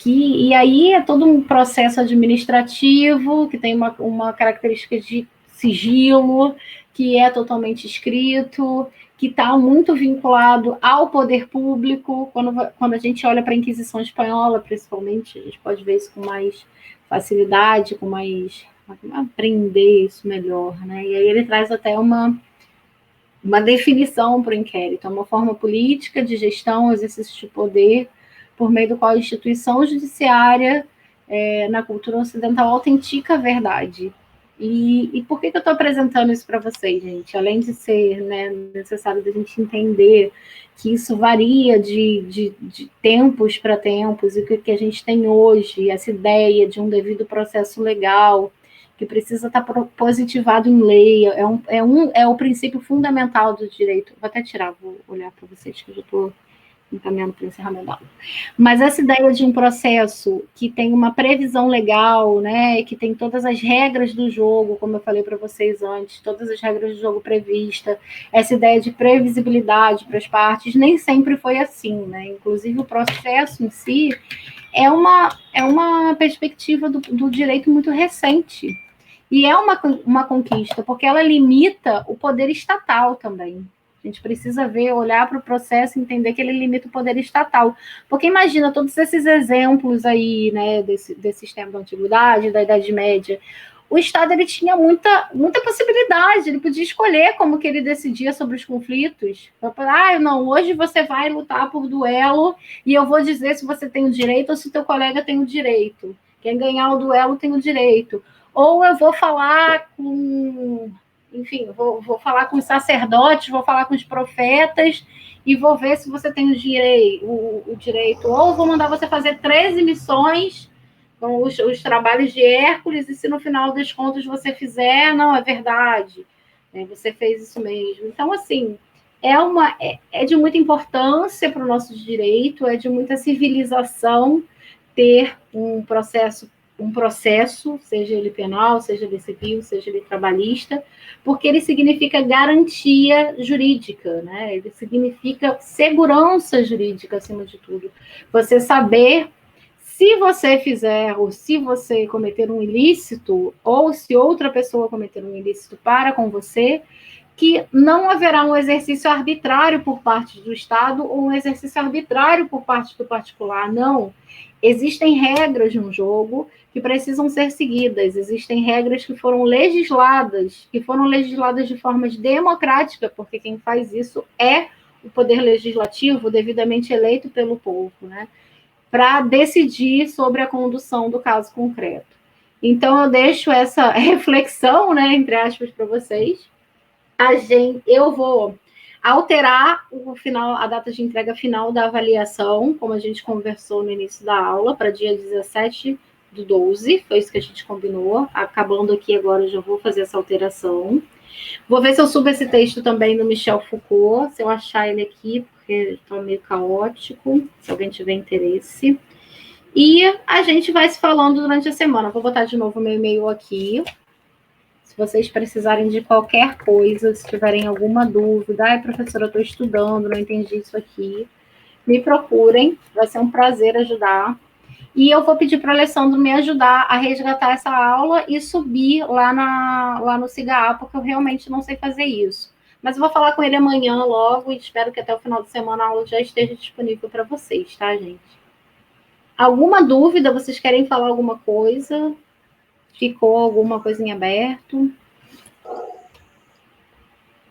E aí é todo um processo administrativo, que tem uma característica de sigilo, que é totalmente escrito, que está muito vinculado ao poder público. Quando a gente olha para a Inquisição Espanhola, principalmente, a gente pode ver isso com mais facilidade, com mais... aprender isso melhor, né? E aí ele traz até uma definição para o inquérito, é uma forma política de gestão, exercício de poder, por meio do qual a instituição judiciária, na cultura ocidental, autentica a verdade. E por que eu estou apresentando isso para vocês, gente? Além de ser, né, necessário da gente entender que isso varia de tempos para tempos, e o que a gente tem hoje, essa ideia de um devido processo legal, que precisa estar positivado em lei, é o princípio fundamental do direito. Vou até tirar, vou olhar para vocês, que eu já estou encaminhando para o encerramento da aula. Mas essa ideia de um processo que tem uma previsão legal, né, que tem todas as regras do jogo, como eu falei para vocês antes, todas as regras do jogo previstas, essa ideia de previsibilidade para as partes, nem sempre foi assim, né? Inclusive o processo em si é uma perspectiva do direito muito recente. E é uma conquista, porque ela limita o poder estatal também. A gente precisa olhar para o processo e entender que ele limita o poder estatal. Porque imagina todos esses exemplos aí, né, desse sistema da antiguidade, da Idade Média. O Estado ele tinha muita possibilidade, ele podia escolher como que ele decidia sobre os conflitos. Não, hoje você vai lutar por duelo e eu vou dizer se você tem o direito ou se o teu colega tem o direito. Quem ganhar o duelo tem o direito. Ou eu vou falar vou falar com os sacerdotes, vou falar com os profetas e vou ver se você tem o direito. Ou vou mandar você fazer 13 missões com os trabalhos de Hércules, e se no final das contas você fizer, não, é verdade, você fez isso mesmo. Então, assim, é de muita importância para o nosso direito, é de muita civilização ter um processo um processo, seja ele penal, seja ele civil, seja ele trabalhista, porque ele significa garantia jurídica, né? Ele significa segurança jurídica, acima de tudo. Você saber se você fizer, ou se você cometer um ilícito, ou se outra pessoa cometer um ilícito para com você, que não haverá um exercício arbitrário por parte do Estado ou um exercício arbitrário por parte do particular, não. Existem regras no jogo que precisam ser seguidas, existem regras que foram legisladas de forma democrática, porque quem faz isso é o poder legislativo devidamente eleito pelo povo, né? Para decidir sobre a condução do caso concreto. Então, eu deixo essa reflexão, né, entre aspas, para vocês. Eu vou alterar a data de entrega final da avaliação, como a gente conversou no início da aula, para dia 17/12, foi isso que a gente combinou. Acabando aqui agora, eu já vou fazer essa alteração. Vou ver se eu subo esse texto também no Michel Foucault, se eu achar ele aqui, porque está meio caótico, se alguém tiver interesse. E a gente vai se falando durante a semana. Vou botar de novo meu e-mail aqui. Se vocês precisarem de qualquer coisa, se tiverem alguma dúvida, professora, eu estou estudando, não entendi isso aqui, me procurem, vai ser um prazer ajudar. E eu vou pedir para o Alessandro me ajudar a resgatar essa aula e subir lá no SIGA, porque eu realmente não sei fazer isso. Mas eu vou falar com ele amanhã logo e espero que até o final de semana a aula já esteja disponível para vocês, tá, gente? Alguma dúvida? Vocês querem falar alguma coisa? Ficou alguma coisa em aberto?